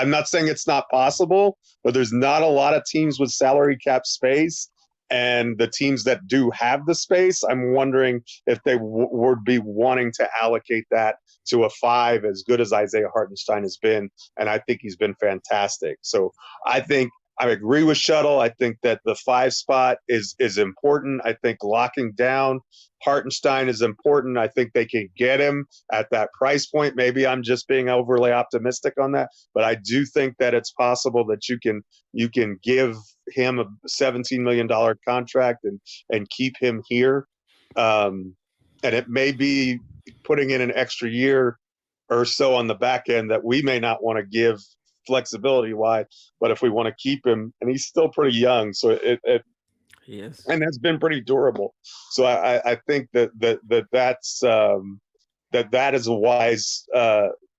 not saying it's not possible, but there's not a lot of teams with salary cap space. And the teams that do have the space, I'm wondering if they would be wanting to allocate that to a 5, as good as Isaiah Hartenstein has been. And I think he's been fantastic. So I agree with Shuttle. I think that the 5 spot is important. I think locking down Hartenstein is important. I think they can get him at that price point. Maybe I'm just being overly optimistic on that, but I do think that it's possible that you can give him a $17 million contract and keep him here. And it may be putting in an extra year or so on the back end that we may not want to give flexibility wise, but if we want to keep him, and he's still pretty young, so Yes, and that's been pretty durable. So I think that is a wise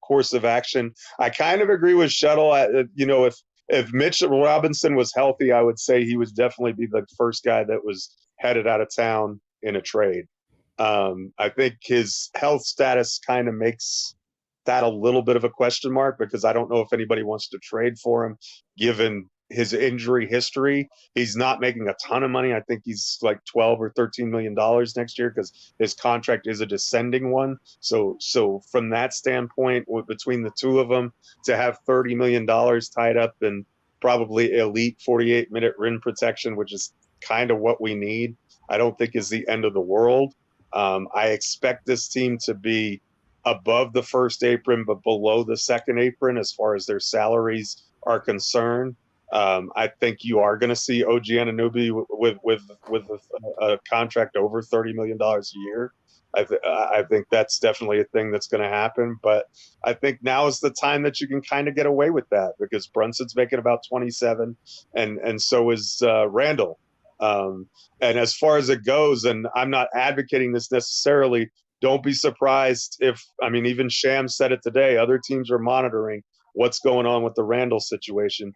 course of action. I kind of agree with Shuttle. If Mitch Robinson was healthy, I would say he would definitely be the first guy that was headed out of town in a trade. I think his health status kind of makes that a little bit of a question mark, because I don't know if anybody wants to trade for him given his injury history. He's not making a ton of money. I think he's like 12 or 13 million dollars next year, because his contract is a descending one. So from that standpoint, between the two of them, to have 30 million dollars tied up in probably elite 48-minute rim protection, which is kind of what we need, I don't think is the end of the world. I expect this team to be above the first apron, but below the second apron as far as their salaries are concerned. I think you are going to see OG Anunoby with a contract over $30 million a year. I think that's definitely a thing that's going to happen. But I think now is the time that you can kind of get away with that, because Brunson's making about 27, and so is Randle. And as far as it goes, and I'm not advocating this necessarily, don't be surprised if, I mean, even Shams said it today, other teams are monitoring what's going on with the Randle situation.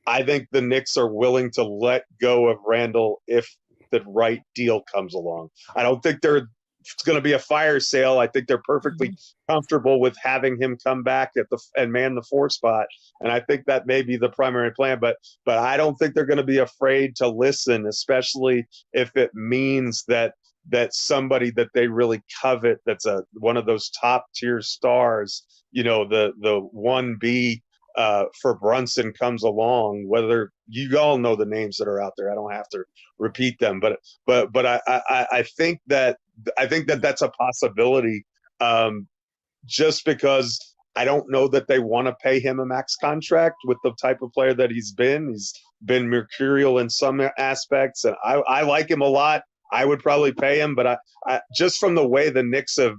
I think the Knicks are willing to let go of Randle if the right deal comes along. I don't think it's going to be a fire sale. I think they're perfectly comfortable with having him come back and man the 4 spot. And I think that may be the primary plan, but I don't think they're going to be afraid to listen, especially if it means that somebody that they really covet, that's one of those top tier stars, the 1B for Brunson comes along. Whether you all know the names that are out there, I don't have to repeat them, but I think that's a possibility, just because I don't know that they want to pay him a max contract with the type of player that he's been. He's been mercurial in some aspects, and I like him a lot. I would probably pay him, but I just from the way the Knicks have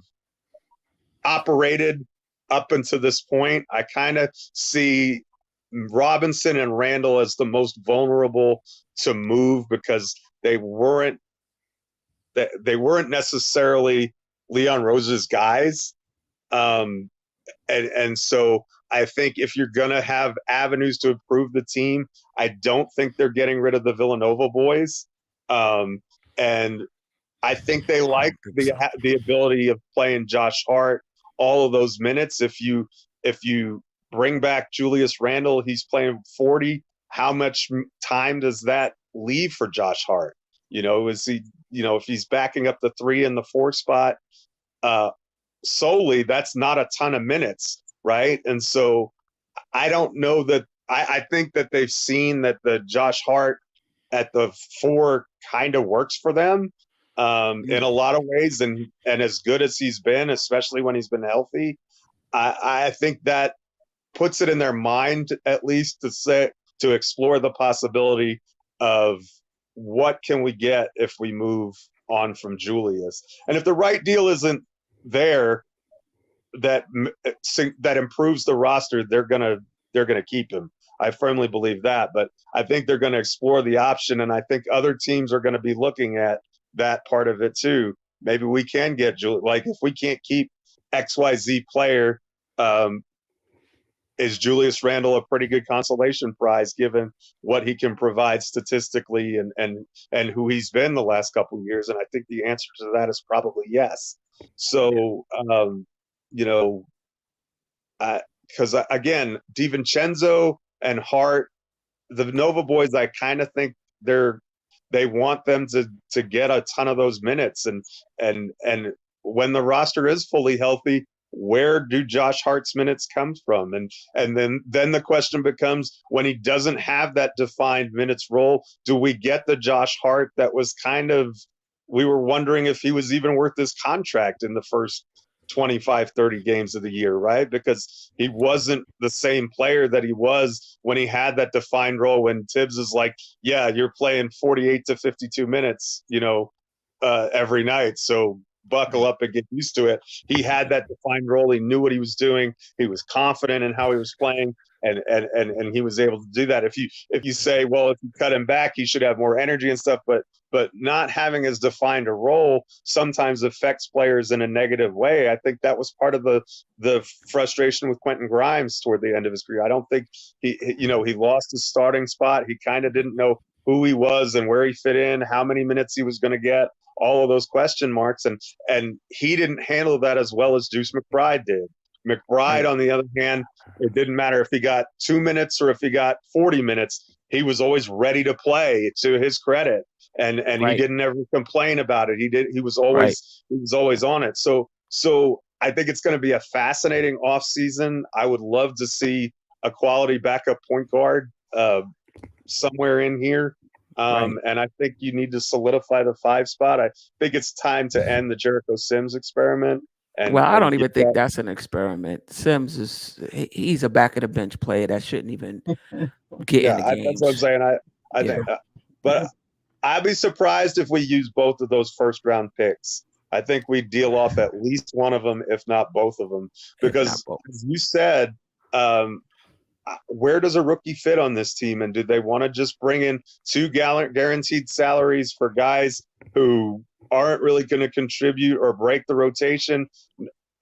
operated up until this point, I kind of see Robinson and Randle as the most vulnerable to move, because they weren't necessarily Leon Rose's guys. And so I think if you're going to have avenues to improve the team, I don't think they're getting rid of the Villanova boys. And I think they like the ability of playing Josh Hart all of those minutes. If you bring back Julius Randle, he's playing 40. How much time does that leave for Josh Hart? Is he, if he's backing up the 3 and the 4 spot solely, that's not a ton of minutes, right? And so I don't know that I think that they've seen that the Josh Hart at the 4 kind of works for them in a lot of ways, and as good as he's been, especially when he's been healthy, I think that puts it in their mind at least to explore the possibility of what can we get if we move on from Julius. And if the right deal isn't there that improves the roster, they're gonna keep him. I firmly believe that, but I think they're going to explore the option, and I think other teams are going to be looking at that part of it too. Maybe we can get Julius. Like, if we can't keep XYZ player, is Julius Randle a pretty good consolation prize given what he can provide statistically and who he's been the last couple of years? And I think the answer to that is probably yes. So, because again, DiVincenzo and Hart, the Nova boys, I kind of think they want them to get a ton of those minutes, and when the roster is fully healthy, where do Josh Hart's minutes come from? And then the question becomes, when he doesn't have that defined minutes role, do we get the Josh Hart that was kind of, we were wondering if he was even worth this contract in the first 25, 30 games of the year, right? Because he wasn't the same player that he was when he had that defined role, when Tibbs is like, yeah, you're playing 48 to 52 minutes, every night. So buckle up and get used to it. He had that defined role. He knew what he was doing. He was confident in how he was playing, and he was able to do that. If you say, well, if you cut him back, he should have more energy and stuff, but not having as defined a role sometimes affects players in a negative way. I think that was part of the frustration with Quentin Grimes toward the end of his career. I don't think he lost his starting spot. He kind of didn't know who he was and where he fit in, how many minutes he was going to get, all of those question marks. And he didn't handle that as well as Deuce McBride did. McBride, on the other hand, it didn't matter if he got 2 minutes or if he got 40 minutes. He was always ready to play, to his credit. And he didn't ever complain about it. He was always on it. So I think it's going to be a fascinating offseason. I would love to see a quality backup point guard somewhere in here. And I think you need to solidify the 5 spot. I think it's time to end the Jericho Sims experiment. Well, I don't even think that's an experiment. Sims he's a back of the bench player that shouldn't even get in the games. That's what I'm saying. I think, but I'd be surprised if we use both of those first round picks. I think we deal off at least one of them, if not both of them, because as you said, where does a rookie fit on this team? And do they want to just bring in 2 guaranteed salaries for guys who aren't really going to contribute or break the rotation?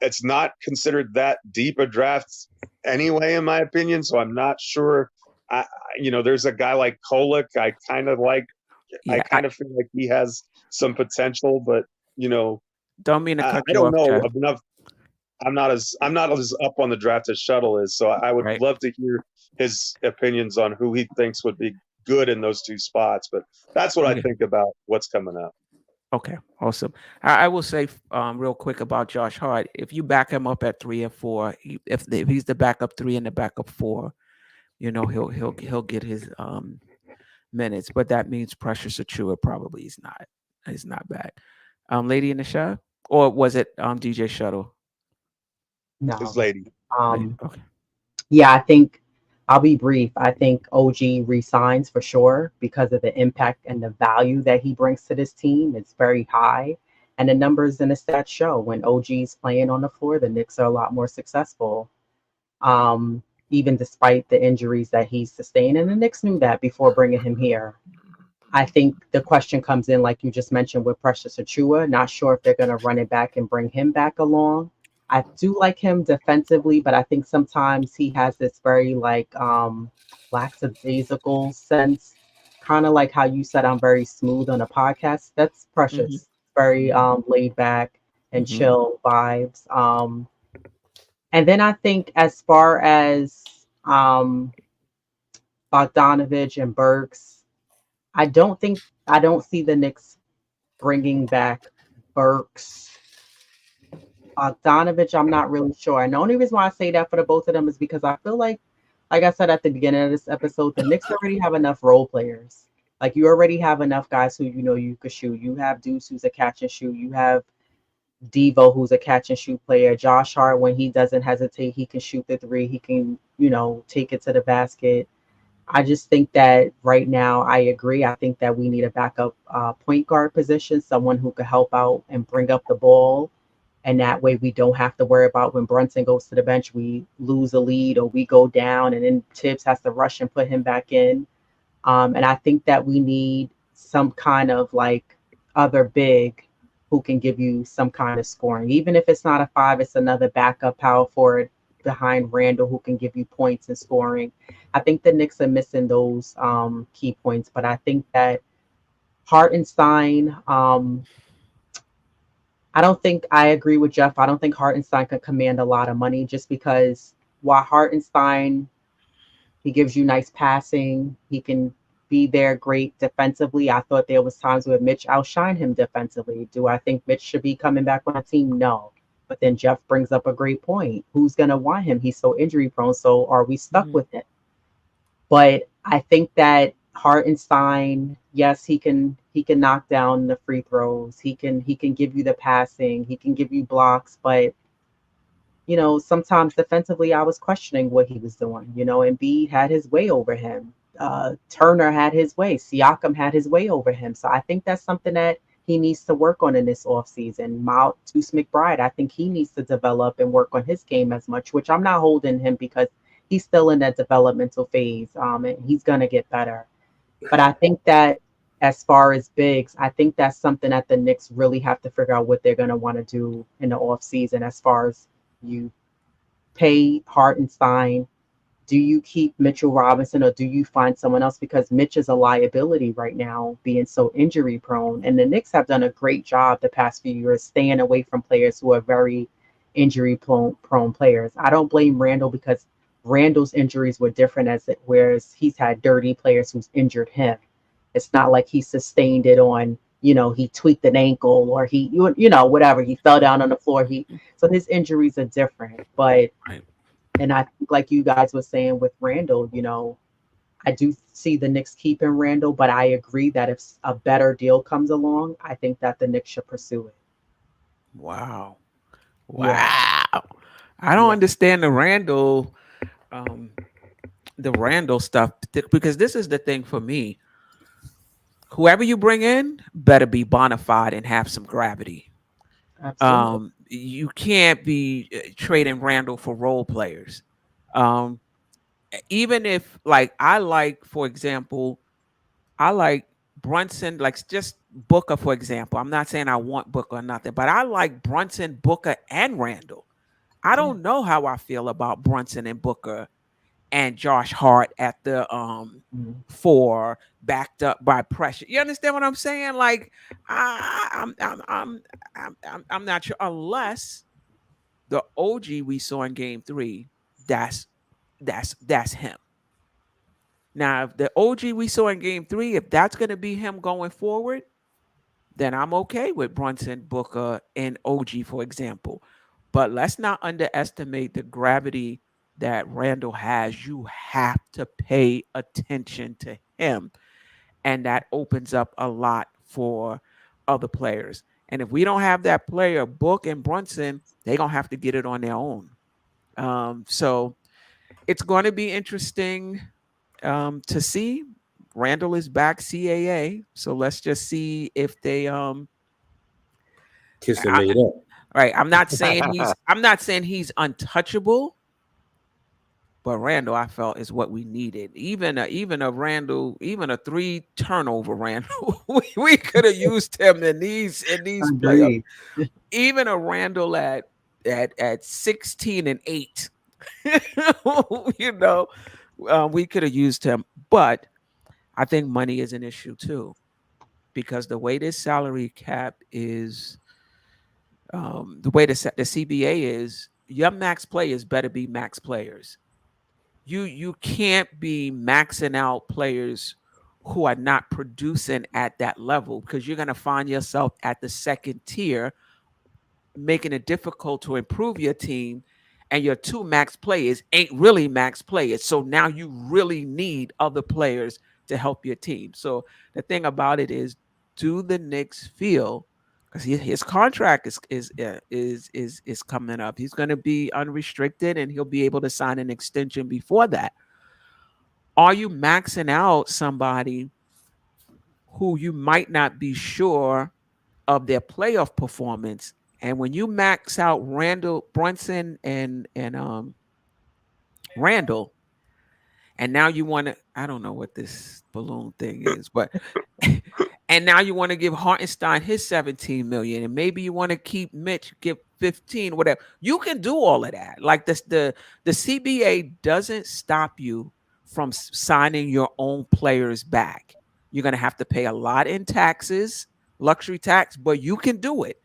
It's not considered that deep a draft anyway, in my opinion. So I'm not sure. There's a guy like Kolek. I kind of feel like he has some potential, but don't mean to cut I you don't off, know Jeff. enough. I'm not as up on the draft as Shuttle is. So I would love to hear his opinions on who he thinks would be good in those 2 spots. But that's what I think about what's coming up. Okay, awesome. I will say real quick about Josh Hart. If you back him up at 3 and 4, if he's the backup 3 and the backup 4, he'll get his minutes. But that means Precious Achua probably is not back. Lady in the Shot, or was it DJ Shuttle? No, it's Lady. Okay. Yeah, I think I'll be brief. I think OG resigns for sure because of the impact and the value that he brings to this team. It's very high. And the numbers and the stats show when OG's playing on the floor, the Knicks are a lot more successful. Even despite the injuries that he's sustained. And the Knicks knew that before bringing him here. I think the question comes in, like you just mentioned, with Precious Achua. Not sure if they're going to run it back and bring him back along. I do like him defensively, but I think sometimes he has this very lackadaisical sense, kind of like how you said I'm very smooth on a podcast. That's Precious. Very laid back and chill vibes. And then I think as far as Bogdanovich and Burks, I don't see the Knicks bringing back Burks. Bogdanovich, I'm not really sure. And the only reason why I say that for the both of them is because I feel like I said at the beginning of this episode, the Knicks already have enough role players. Like you already have enough guys who you could shoot. You have Deuce who's a catch and shoot. You have Devo who's a catch and shoot player. Josh Hart, when he doesn't hesitate, he can shoot the 3. He can, take it to the basket. I just think that right now, I agree. I think that we need a backup point guard position, someone who could help out and bring up the ball. And that way we don't have to worry about when Brunson goes to the bench, we lose a lead or we go down and then Tibbs has to rush and put him back in. And I think that we need some kind of other big who can give you some kind of scoring. Even if it's not a 5, it's another backup power forward behind Randle who can give you points and scoring. I think the Knicks are missing those key points, but I think that Hartenstein, I agree with Jeff. I don't think Hartenstein can command a lot of money just because while Hartenstein, he gives you nice passing, he can be there great defensively. I thought there was times where Mitch outshined him defensively. Do I think Mitch should be coming back on the team? No. But then Jeff brings up a great point. Who's going to want him? He's so injury prone. So are we stuck with it? But I think that Hartenstein, yes, he can knock down the free throws. He can give you the passing. He can give you blocks. But, sometimes defensively, I was questioning what he was doing. Embiid had his way over him. Turner had his way. Siakam had his way over him. So I think that's something that he needs to work on in this offseason. Deuce McBride, I think he needs to develop and work on his game as much, which I'm not holding him because he's still in that developmental phase, and he's going to get better. But I think that as far as bigs, I think that's something that the Knicks really have to figure out what they're going to want to do in the offseason as far as you pay Hartenstein do you keep Mitchell Robinson or do you find someone else? Because Mitch is a liability right now, being so injury prone. And the Knicks have done a great job the past few years staying away from players who are very injury prone players. I don't blame Randall because Randall's injuries were different whereas he's had dirty players who's injured him. It's not like he sustained it on, he tweaked an ankle or whatever. He fell down on the floor. So his injuries are different. But Right. and I think like you guys were saying with Randall, I do see the Knicks keeping Randall, but I agree that if a better deal comes along, I think that the Knicks should pursue it. Wow. Yeah. Wow. I don't Yeah. understand um, the Randall stuff because this is the thing for me. Whoever you bring in better be bona fide and have some gravity. Absolutely. You can't be trading Randall for role players. Um, Even if, like, for example, I like Brunson, like just Booker, for example. I'm not saying I want Booker or nothing, but I like Brunson, Booker, and Randall. I Yeah. don't know how I feel about Brunson and Booker and Josh Hart at the Mhm. four, backed up by pressure. You understand what I'm saying? Like, I'm not sure unless the OG we saw in Game 3. That's him. Now, if the OG we saw in Game 3, if that's going to be him going forward, then I'm okay with Brunson, Booker, and OG, for example. But let's not underestimate the gravity that Randall has. You have to pay attention to him. And that opens up a lot for other players. And if we don't have that player, Book and Brunson, they're going to have to get it on their own. So it's going to be interesting to see. Randall is back CAA. So let's just see if they Kiss and I, made up. right. I'm not saying he's untouchable, but Randall I felt is what we needed. Even a Randall, even a 3 turnover Randall. we could have used him in these playoffs. Agreed. Even a Randall at 16 and 8. you know, we could have used him, but I think money is an issue too because the way this salary cap is, the way the CBA is, your max players better be max players. You can't be maxing out players who are not producing at that level because you're going to find yourself at the second tier, making it difficult to improve your team, and your 2 max players ain't really max players. So now you really need other players to help your team. So the thing about it is, do the Knicks feel, because his contract is coming up. He's going to be unrestricted, and he'll be able to sign an extension before that. Are you maxing out somebody who you might not be sure of their playoff performance? And when you max out Randall, Brunson, and Randall, and now you want to, I don't know what this balloon thing is, but and now you want to give Hartenstein his 17 million, and maybe you want to keep Mitch, give 15, whatever. You can do all of that. Like this, the CBA doesn't stop you from signing your own players back. You're gonna have to pay a lot in taxes, luxury tax, but you can do it.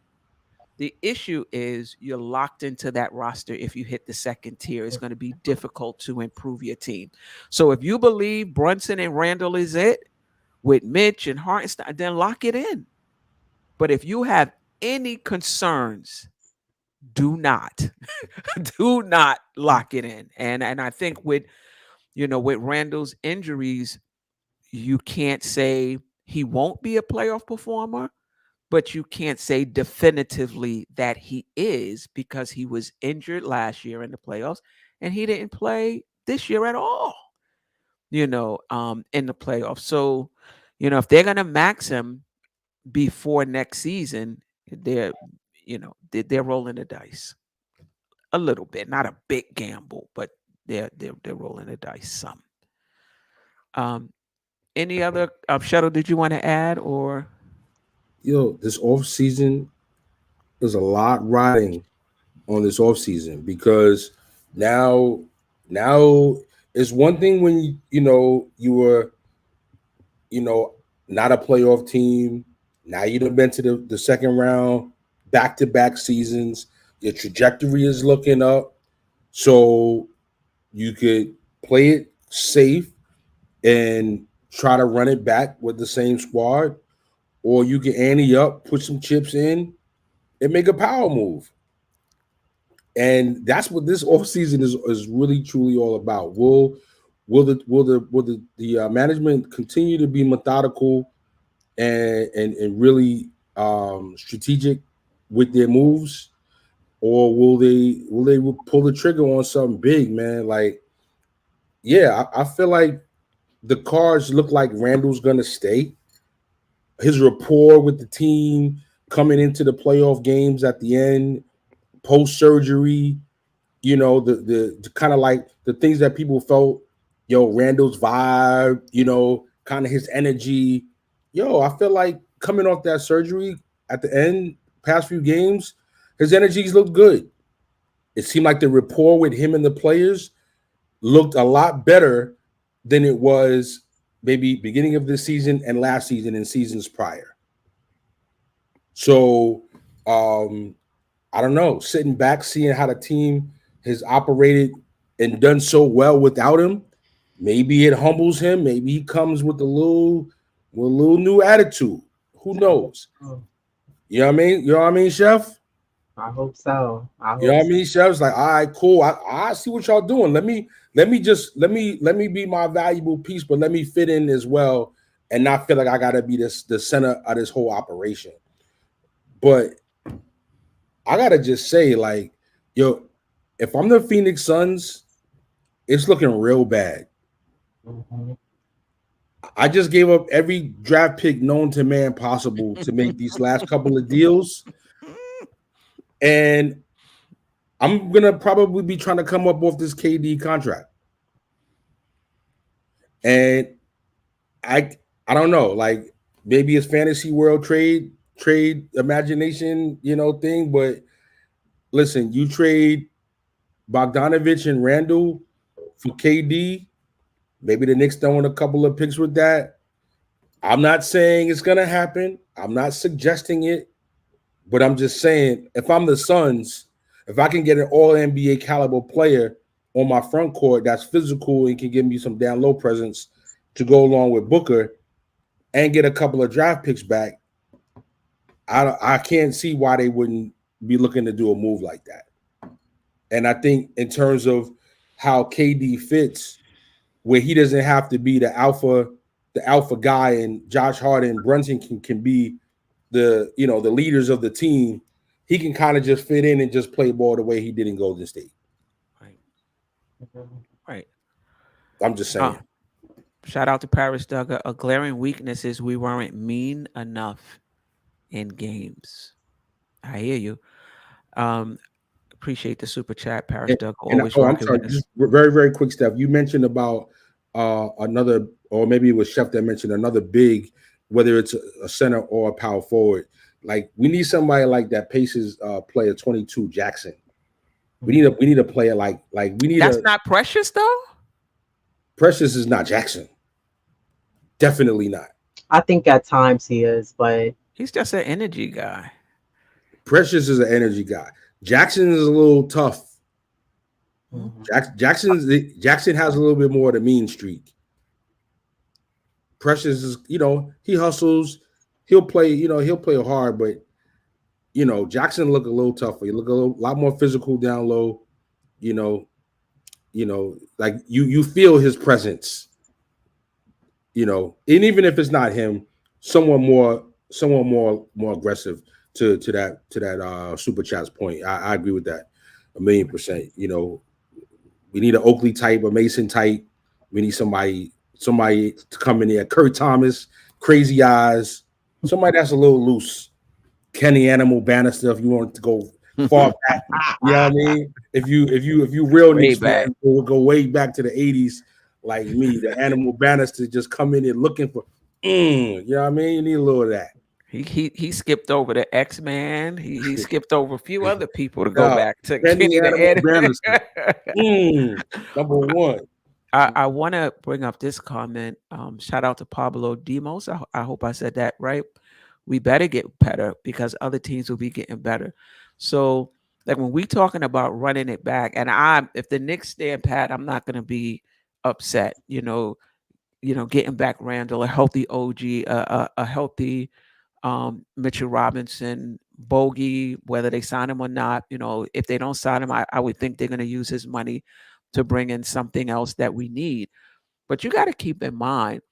The issue is you're locked into that roster. If you hit the second tier, it's going to be difficult to improve your team. So if you believe Brunson and Randall is it with Mitch and Hartenstein, then lock it in. But if you have any concerns, do not, do not lock it in. And I think with Randall's injuries, you can't say he won't be a playoff performer, but you can't say definitively that he is because he was injured last year in the playoffs and he didn't play this year at all, in the playoffs. So, if they're going to max him before next season, they're rolling the dice a little bit, not a big gamble, but they're rolling the dice some. Um, any other Shuttle? Did you want to add or? This off season, there's a lot riding on this off season because now it's one thing when you were not a playoff team. Now you've been to the second round, back-to-back seasons. Your trajectory is looking up, so you could play it safe and try to run it back with the same squad, or you can ante up, put some chips in, and make a power move. And that's what this offseason is really truly all about. Will the management continue to be methodical and really strategic with their moves, or will they pull the trigger on something big, man? Like, yeah, I feel like the cards look like Randle's gonna stay. His rapport with the team coming into the playoff games at the end, post surgery, the kind of like the things that people felt, Randle's vibe, kind of his energy. I feel like coming off that surgery at the end, past few games, his energies looked good. It seemed like the rapport with him and the players looked a lot better than it was maybe beginning of this season and last season and seasons prior. So I don't know, sitting back, seeing how the team has operated and done so well without him, maybe it humbles him. Maybe he comes with a little new attitude. Who knows? You know what I mean? You know what I mean, Chef? I hope so. You know what I mean, Chef? It's like, all right, cool. I see what y'all doing. Let me be my valuable piece, but let me fit in as well and not feel like I gotta be the center of this whole operation. But I gotta just say, like, if I'm the Phoenix Suns, it's looking real bad. Mm-hmm. I just gave up every draft pick known to man possible to make these last couple of deals. And I'm going to probably be trying to come up off this KD contract. And I don't know, like maybe it's fantasy world trade imagination, thing. But listen, you trade Bogdanovich and Randle for KD. Maybe the Knicks throwing a couple of picks with that. I'm not saying it's going to happen. I'm not suggesting it. But I'm just saying, if I'm the Suns, if I can get an all-NBA caliber player on my front court that's physical and can give me some down low presence to go along with Booker and get a couple of draft picks back, I can't see why they wouldn't be looking to do a move like that. And I think in terms of how KD fits, where he doesn't have to be the alpha guy, and Josh Hart and Brunson can be the leaders of the team, he can kind of just fit in and just play ball the way he did in Golden State. Right. I'm just saying. Shout out to Paris Duggar. A glaring weakness is we weren't mean enough in games. I hear you. Appreciate the super chat, Paris Duggar. Always rocking with us. Just very, very quick stuff. You mentioned about another, or maybe it was Chef that mentioned another big, whether it's a center or a power forward. Like, we need somebody like that Pacers player 22 Jackson. We need a player like we need. That's not Precious though. Precious is not Jackson. Definitely not. I think at times he is, but he's just an energy guy. Precious is an energy guy. Jackson is a little tough. Mm-hmm. Jackson has a little bit more of the mean streak. Precious is, he hustles. He'll play hard, but Jackson look a little tougher. He look a lot more physical down low. Like you feel his presence. And even if it's not him, someone more aggressive to that super chat's point. I agree with that 1,000,000%. We need an Oakley type, a Mason type. We need somebody to come in there. Kurt Thomas, crazy eyes, somebody that's a little loose. Kenny Animal Bannister, if you want to go far back. You know what I mean? If you real Knicks fan, we'll go way back to the 80s, like me. The Animal Bannister just come in there looking for you know what I mean? You need a little of that. He skipped over the X-Man. He skipped over a few other people to go back to Kenny the Bannister. Number one. I want to bring up this comment. Shout out to Pablo Demos. I hope I said that right. We better get better because other teams will be getting better. So, like when we talking about running it back, and if the Knicks stand pat, I'm not going to be upset. Getting back Randall, a healthy OG, a healthy Mitchell Robinson, Bogey, whether they sign him or not. If they don't sign him, I would think they're going to use his money to bring in something else that we need. But you got to keep in mind,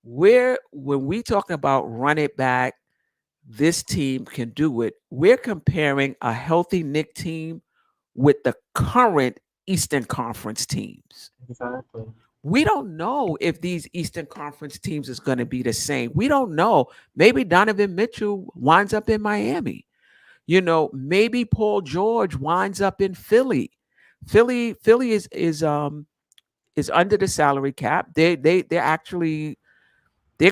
when we talk about run it back, this team can do it. We're comparing a healthy Knick team with the current Eastern Conference teams. Exactly. We don't know if these Eastern Conference teams is going to be the same. We don't know. Maybe Donovan Mitchell winds up in Miami. Maybe Paul George winds up in Philly. Philly is under the salary cap. They're going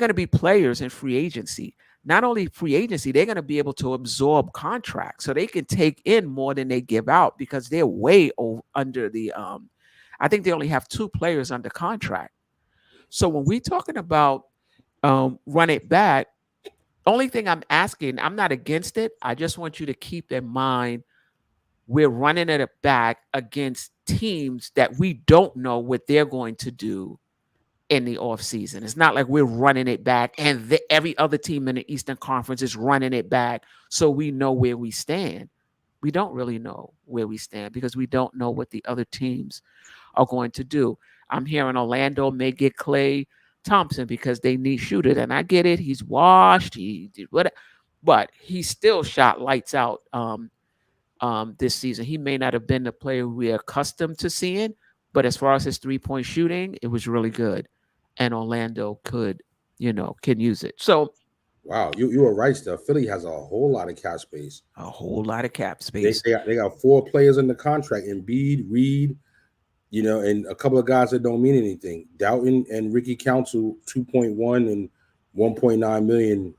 to be players in free agency. Not only free agency, they're going to be able to absorb contracts, so they can take in more than they give out because they're way under the. I think they only have 2 players under contract. So when we're talking about run it back, only thing I'm asking, I'm not against it. I just want you to keep in mind we're running it back against teams that we don't know what they're going to do in the offseason. It's not like we're running it back and every other team in the Eastern Conference is running it back so we know where we stand. We don't really know where we stand because we don't know what the other teams are going to do. I'm hearing Orlando may get Klay Thompson because they need shooter, and I get it. He's washed. He did what, but he still shot lights out this season. He may not have been the player we're accustomed to seeing, but as far as his 3-point shooting, it was really good. And Orlando can use it. So, wow, you were right, Steph. Philly has a whole lot of cap space. A whole lot of cap space. They got 4 players in the contract: Embiid, Reed, and a couple of guys that don't mean anything. Doughton and Ricky Council, 2.1 and 1.9 million,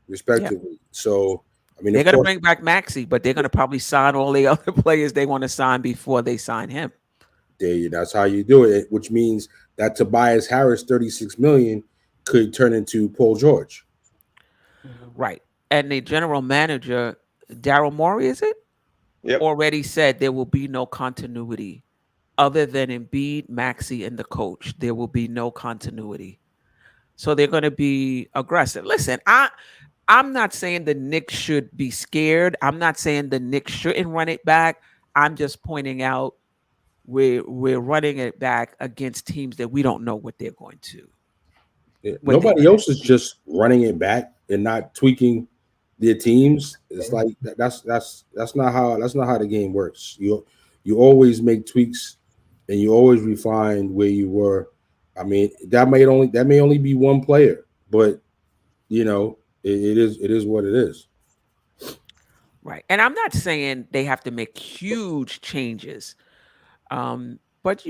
respectively. Yeah. So, I mean, they're going to bring back Maxey, but they're going to probably sign all the other players they want to sign before they sign him. That's how you do it, which means that Tobias Harris, 36 million, could turn into Paul George. Right. And the general manager, Daryl Morey, is it? Yep. Already said there will be no continuity other than Embiid, Maxey, and the coach. There will be no continuity. So they're going to be aggressive. Listen, I'm not saying the Knicks should be scared. I'm not saying the Knicks shouldn't run it back. I'm just pointing out we're running it back against teams that we don't know what they're going to. Yeah. Nobody else is just running it back and not tweaking their teams. It's like that's not how the game works. You always make tweaks and you always refine where you were. I mean, that may only be one player, but it is what it is. Right. And I'm not saying they have to make huge changes. But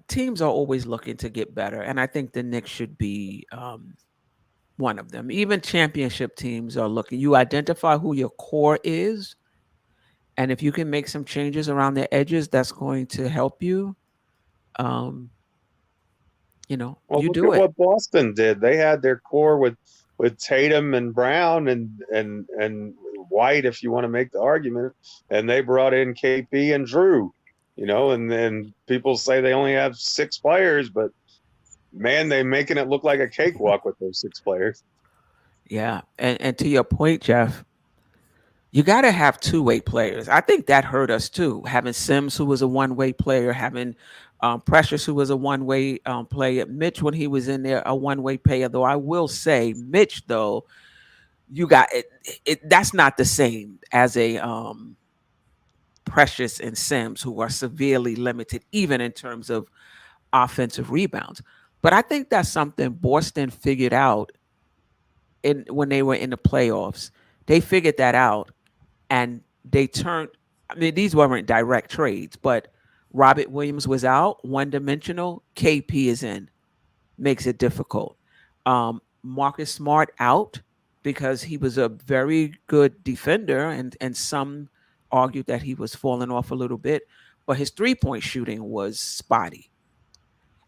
teams are always looking to get better, and I think the Knicks should be one of them. Even championship teams are looking. You identify who your core is, and if you can make some changes around the edges, that's going to help you. Well, you look do at it. what Boston did. They had their core with Tatum and Brown and White, if you want to make the argument, and they brought in KP and Drew. And then people say they only have 6 players, but man, they're making it look like a cakewalk with those 6 players. Yeah, and to your point, Jeff, you got to have 2-way players. I think that hurt us too. Having Sims, who was a 1-way player, having Precious, who was a 1-way player, Mitch, when he was in there, a 1-way player. Though I will say, Mitch, though, you got it. That's not the same as a Precious and Sims, who are severely limited, even in terms of offensive rebounds. But I think that's something Boston figured out when they were in the playoffs. They figured that out, and they turned. I mean, these weren't direct trades, but Robert Williams was out, one-dimensional. KP is in, makes it difficult. Marcus Smart out because he was a very good defender, and some argued that he was falling off a little bit, but his 3-point shooting was spotty.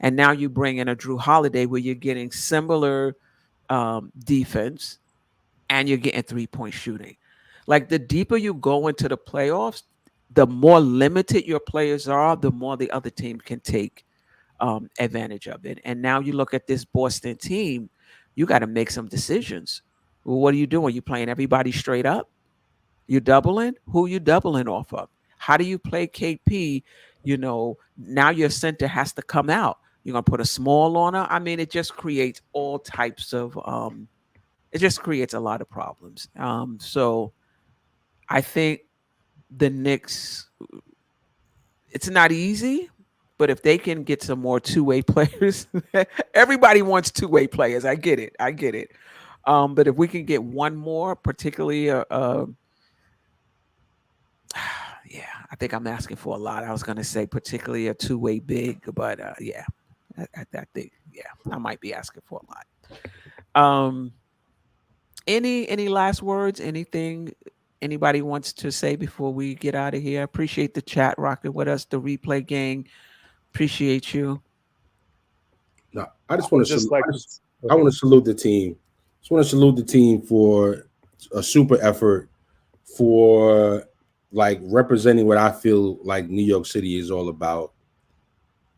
and now you bring in a Drew Holiday where you're getting similar defense and you're getting 3-point shooting. Like the deeper you go into the playoffs, the more limited your players are, the more the other team can take advantage of it. And now you look at this Boston team, you got to make some decisions. Well, what are you doing? You playing everybody straight up? You doubling? Who you doubling off of? How do you play KP? Now your center has to come out. You're gonna put a small on her. I mean, it just creates all types of it just creates a lot of problems. So I think the Knicks, it's not easy, but if they can get some more two-way players, everybody wants two-way players. I get it. But if we can get one more, particularly yeah, I think I'm asking for a lot. I was going to say particularly a two-way big, but yeah, I think, yeah, I might be asking for a lot. Any last words? Anything anybody wants to say before we get out of here? Appreciate the chat rocking with us, the replay gang. Appreciate you. No, I just want to Just like I want to salute the team. Just want to salute the team for a super effort, for like representing what I feel like New York City is all about.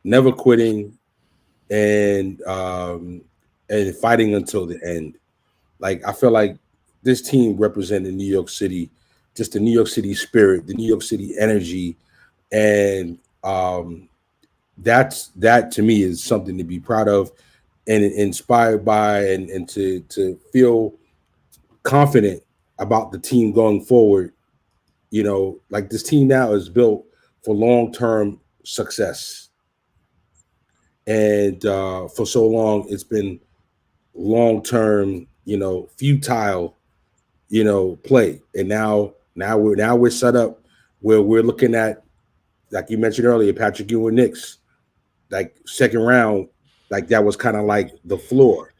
Never quitting and fighting until the end. Like I feel like this team represented New York City, just the New York City spirit, the New York City energy, and that to me is something to be proud of and inspired by, and to feel confident about the team going forward. Like this team now is built for long-term success, and for so long it's been long-term, futile, play. And now we're set up where we're looking at, like you mentioned earlier, Patrick Ewing Knicks, like second round, like that was kind of like the floor.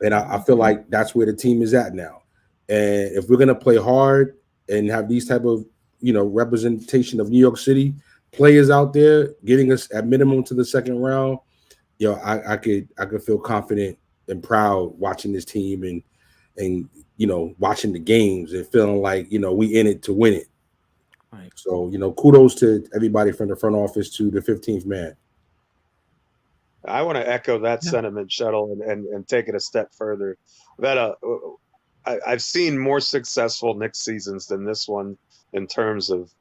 And I feel like that's where the team is at now. And if we're gonna play hard and have these type of, representation of New York City players out there getting us at minimum to the second round, I could feel confident and proud watching this team and watching the games and feeling like, we in it to win it. Right. So, kudos to everybody from the front office to the 15th man. I want to echo that sentiment, Shuttle, and take it a step further. That I've seen more successful Knicks seasons than this one in terms of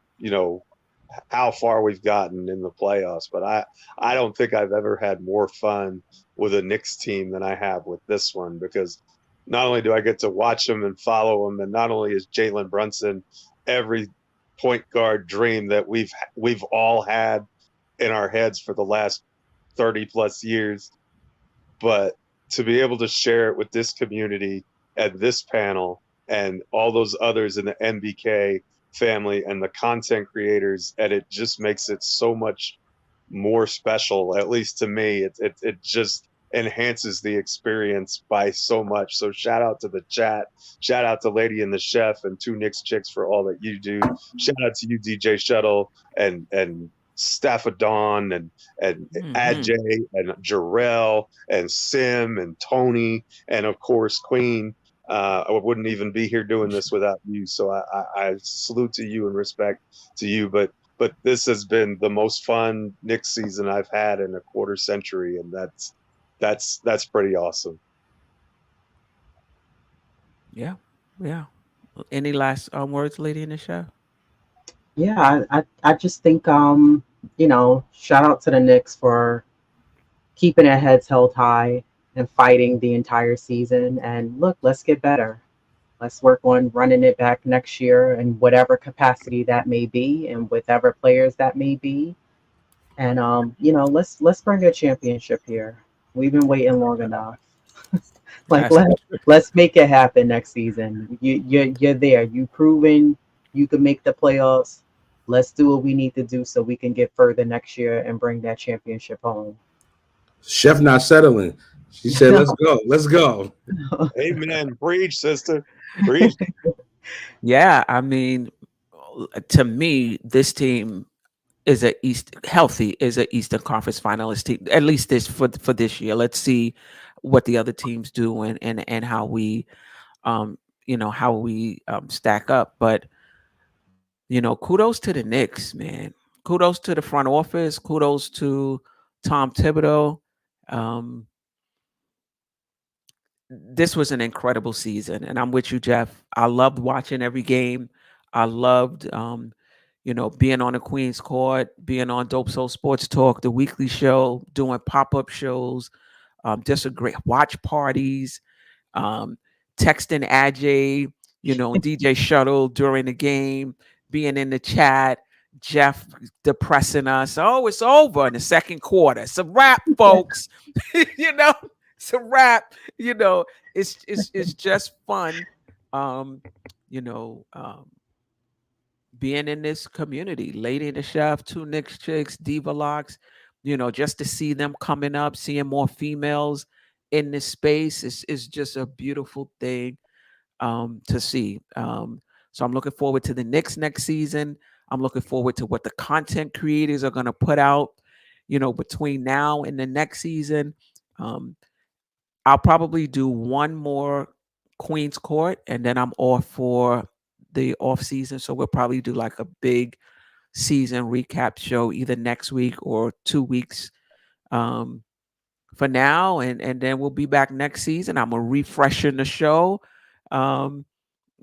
how far we've gotten in the playoffs. But I don't think I've ever had more fun with a Knicks team than I have with this one, because not only do I get to watch them and follow them, and not only is Jalen Brunson every point guard dream that we've all had in our heads for the last 30 plus years, but to be able to share it with this community and this panel and all those others in the NBK family and the content creators, and it just makes it so much more special. At least to me, it just enhances the experience by so much. So shout out to the chat, shout out to Lady and the Chef and Two Knicks Chicks for all that you do. Shout out to you, DJ Shuttle, and Staffadon and Ajay and Jarrell and Sim and Tony and of course Queen. I wouldn't even be here doing this without you. So I salute to you and respect to you. But this has been the most fun Knicks season I've had in a quarter century, and that's pretty awesome. Yeah. Any last words, Lady in the Chef? Yeah, I just think shout out to the Knicks for keeping their heads held high and fighting the entire season. And look, let's get better. Let's work on running it back next year in whatever capacity that may be and whatever players that may be. And let's bring a championship here. We've been waiting long enough. Let's make it happen next season. You're there. You've proven you can make the playoffs. Let's do what we need to do so we can get further next year and bring that championship home. Chef not settling. She said, let's go. Amen. Preach, sister. Preach. Yeah, I mean, to me, this team is a Eastern Conference finalist team, at least this for this year. Let's see what the other teams do and how we how we stack up. But kudos to the Knicks, man. Kudos to the front office. Kudos to Tom Thibodeau. Um, this was an incredible season, and I'm with you, Jeff. I loved watching every game. I loved, being on the Queen's Court, being on Dope Soul Sports Talk, the weekly show, doing pop-up shows, just a great watch parties, um, texting Ajay, DJ Shuttle during the game, being in the chat, Jeff depressing us. Oh, it's over in the second quarter. It's a wrap, folks. It's a wrap. It's just fun. Um, you know, um, Being in this community, Lady in the Chef, Two Knicks Chicks, Diva Locks, just to see them coming up, seeing more females in this space is just a beautiful thing to see. So I'm looking forward to the Knicks next season. I'm looking forward to what the content creators are going to put out, between now and the next season. Um, I'll probably do one more Queen's Court, and then I'm off for the off season. So we'll probably do like a big season recap show either next week or 2 weeks for now, and then we'll be back next season. I'm gonna refreshen the show, um,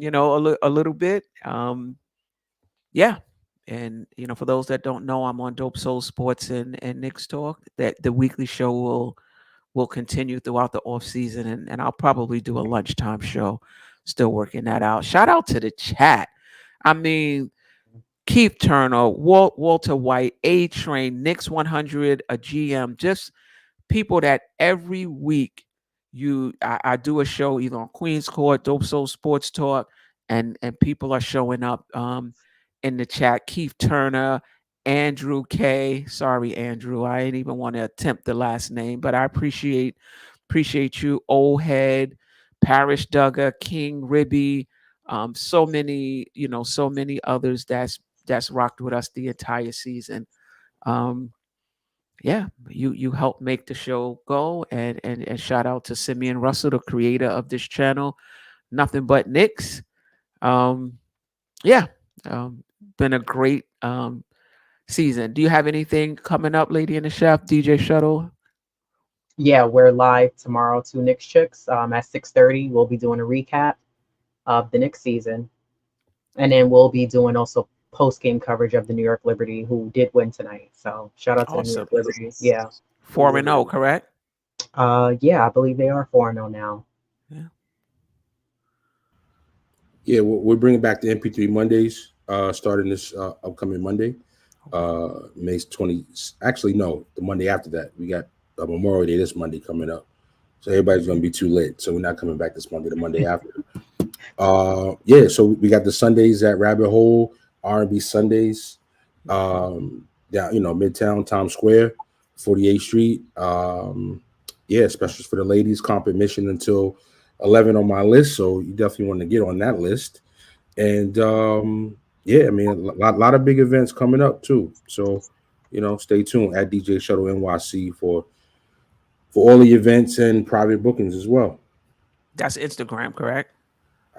a little bit. Yeah. And for those that don't know, I'm on Dope Soul Sports and Knicks Talk. That the weekly show will continue throughout the off season, and I'll probably do a lunchtime show. Still working that out. Shout out to the chat. I mean, Keith Turner, Walter White, A Train, Knicks 100, a GM, just people that every week I do a show either on Queen's Court, Dope Soul Sports Talk, and people are showing up in the chat. Keith Turner, Andrew K. Sorry, Andrew, I ain't even want to attempt the last name, but I appreciate you. Old Head, Parish Duggar, King Ribby, so many others that's rocked with us the entire season. Yeah, you helped make the show go, and shout out to Simeon Russell, the creator of this channel, Nothing But Knicks. Yeah, been a great season. Do you have anything coming up, Lady in the Chef, DJ Shuttle? Yeah, we're live tomorrow, Two Knicks Chicks, at 6:30. We'll be doing a recap of the Knicks season, and then we'll be doing also post-game coverage of the New York Liberty, who did win tonight. So shout out to the New York Liberty. Yeah. 4-0, correct? Yeah, I believe they are 4-0 now. Yeah. Yeah, we're bringing back the MP3 Mondays, starting this upcoming Monday, May 20. Actually, no, the Monday after that. We got Memorial Day this Monday coming up, so everybody's gonna be too lit. So we're not coming back this Monday. The Monday after. Yeah. So we got the Sundays at Rabbit Hole, R&B Sundays, down Midtown, Times Square, 48th Street. Yeah, specials for the ladies, comp admission until 11 on my list, so you definitely want to get on that list. And yeah, I mean, a lot of big events coming up too. So stay tuned at DJ Shuttle NYC for all the events and private bookings as well. That's Instagram, correct?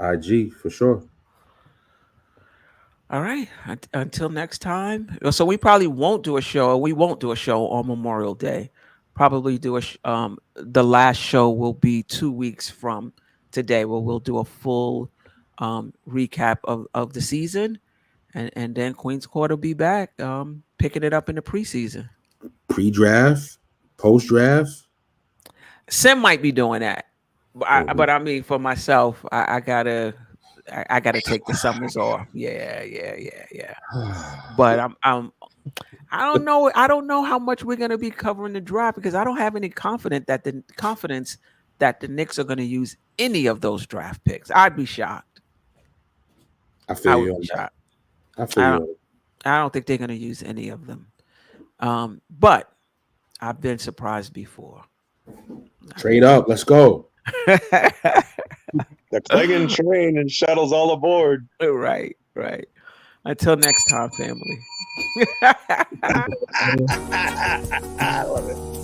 IG for sure. All right. Until next time. So we probably won't do a show. We won't do a show on Memorial Day. Probably do the last show will be 2 weeks from today, where we'll do a full recap of the season, and then Queen's Court will be back picking it up in the preseason. Pre-draft, post-draft. Sim might be doing that, but I mean, for myself, I gotta take the summers off. Yeah. But I don't know how much we're gonna be covering the draft, because I don't have any confidence that the Knicks are gonna use any of those draft picks. I'd be shocked. I feel you on that. I don't think they're gonna use any of them. But I've been surprised before. Trade up. Let's go. The clinging train and shuttles all aboard. Right. Until next time, family. I love it.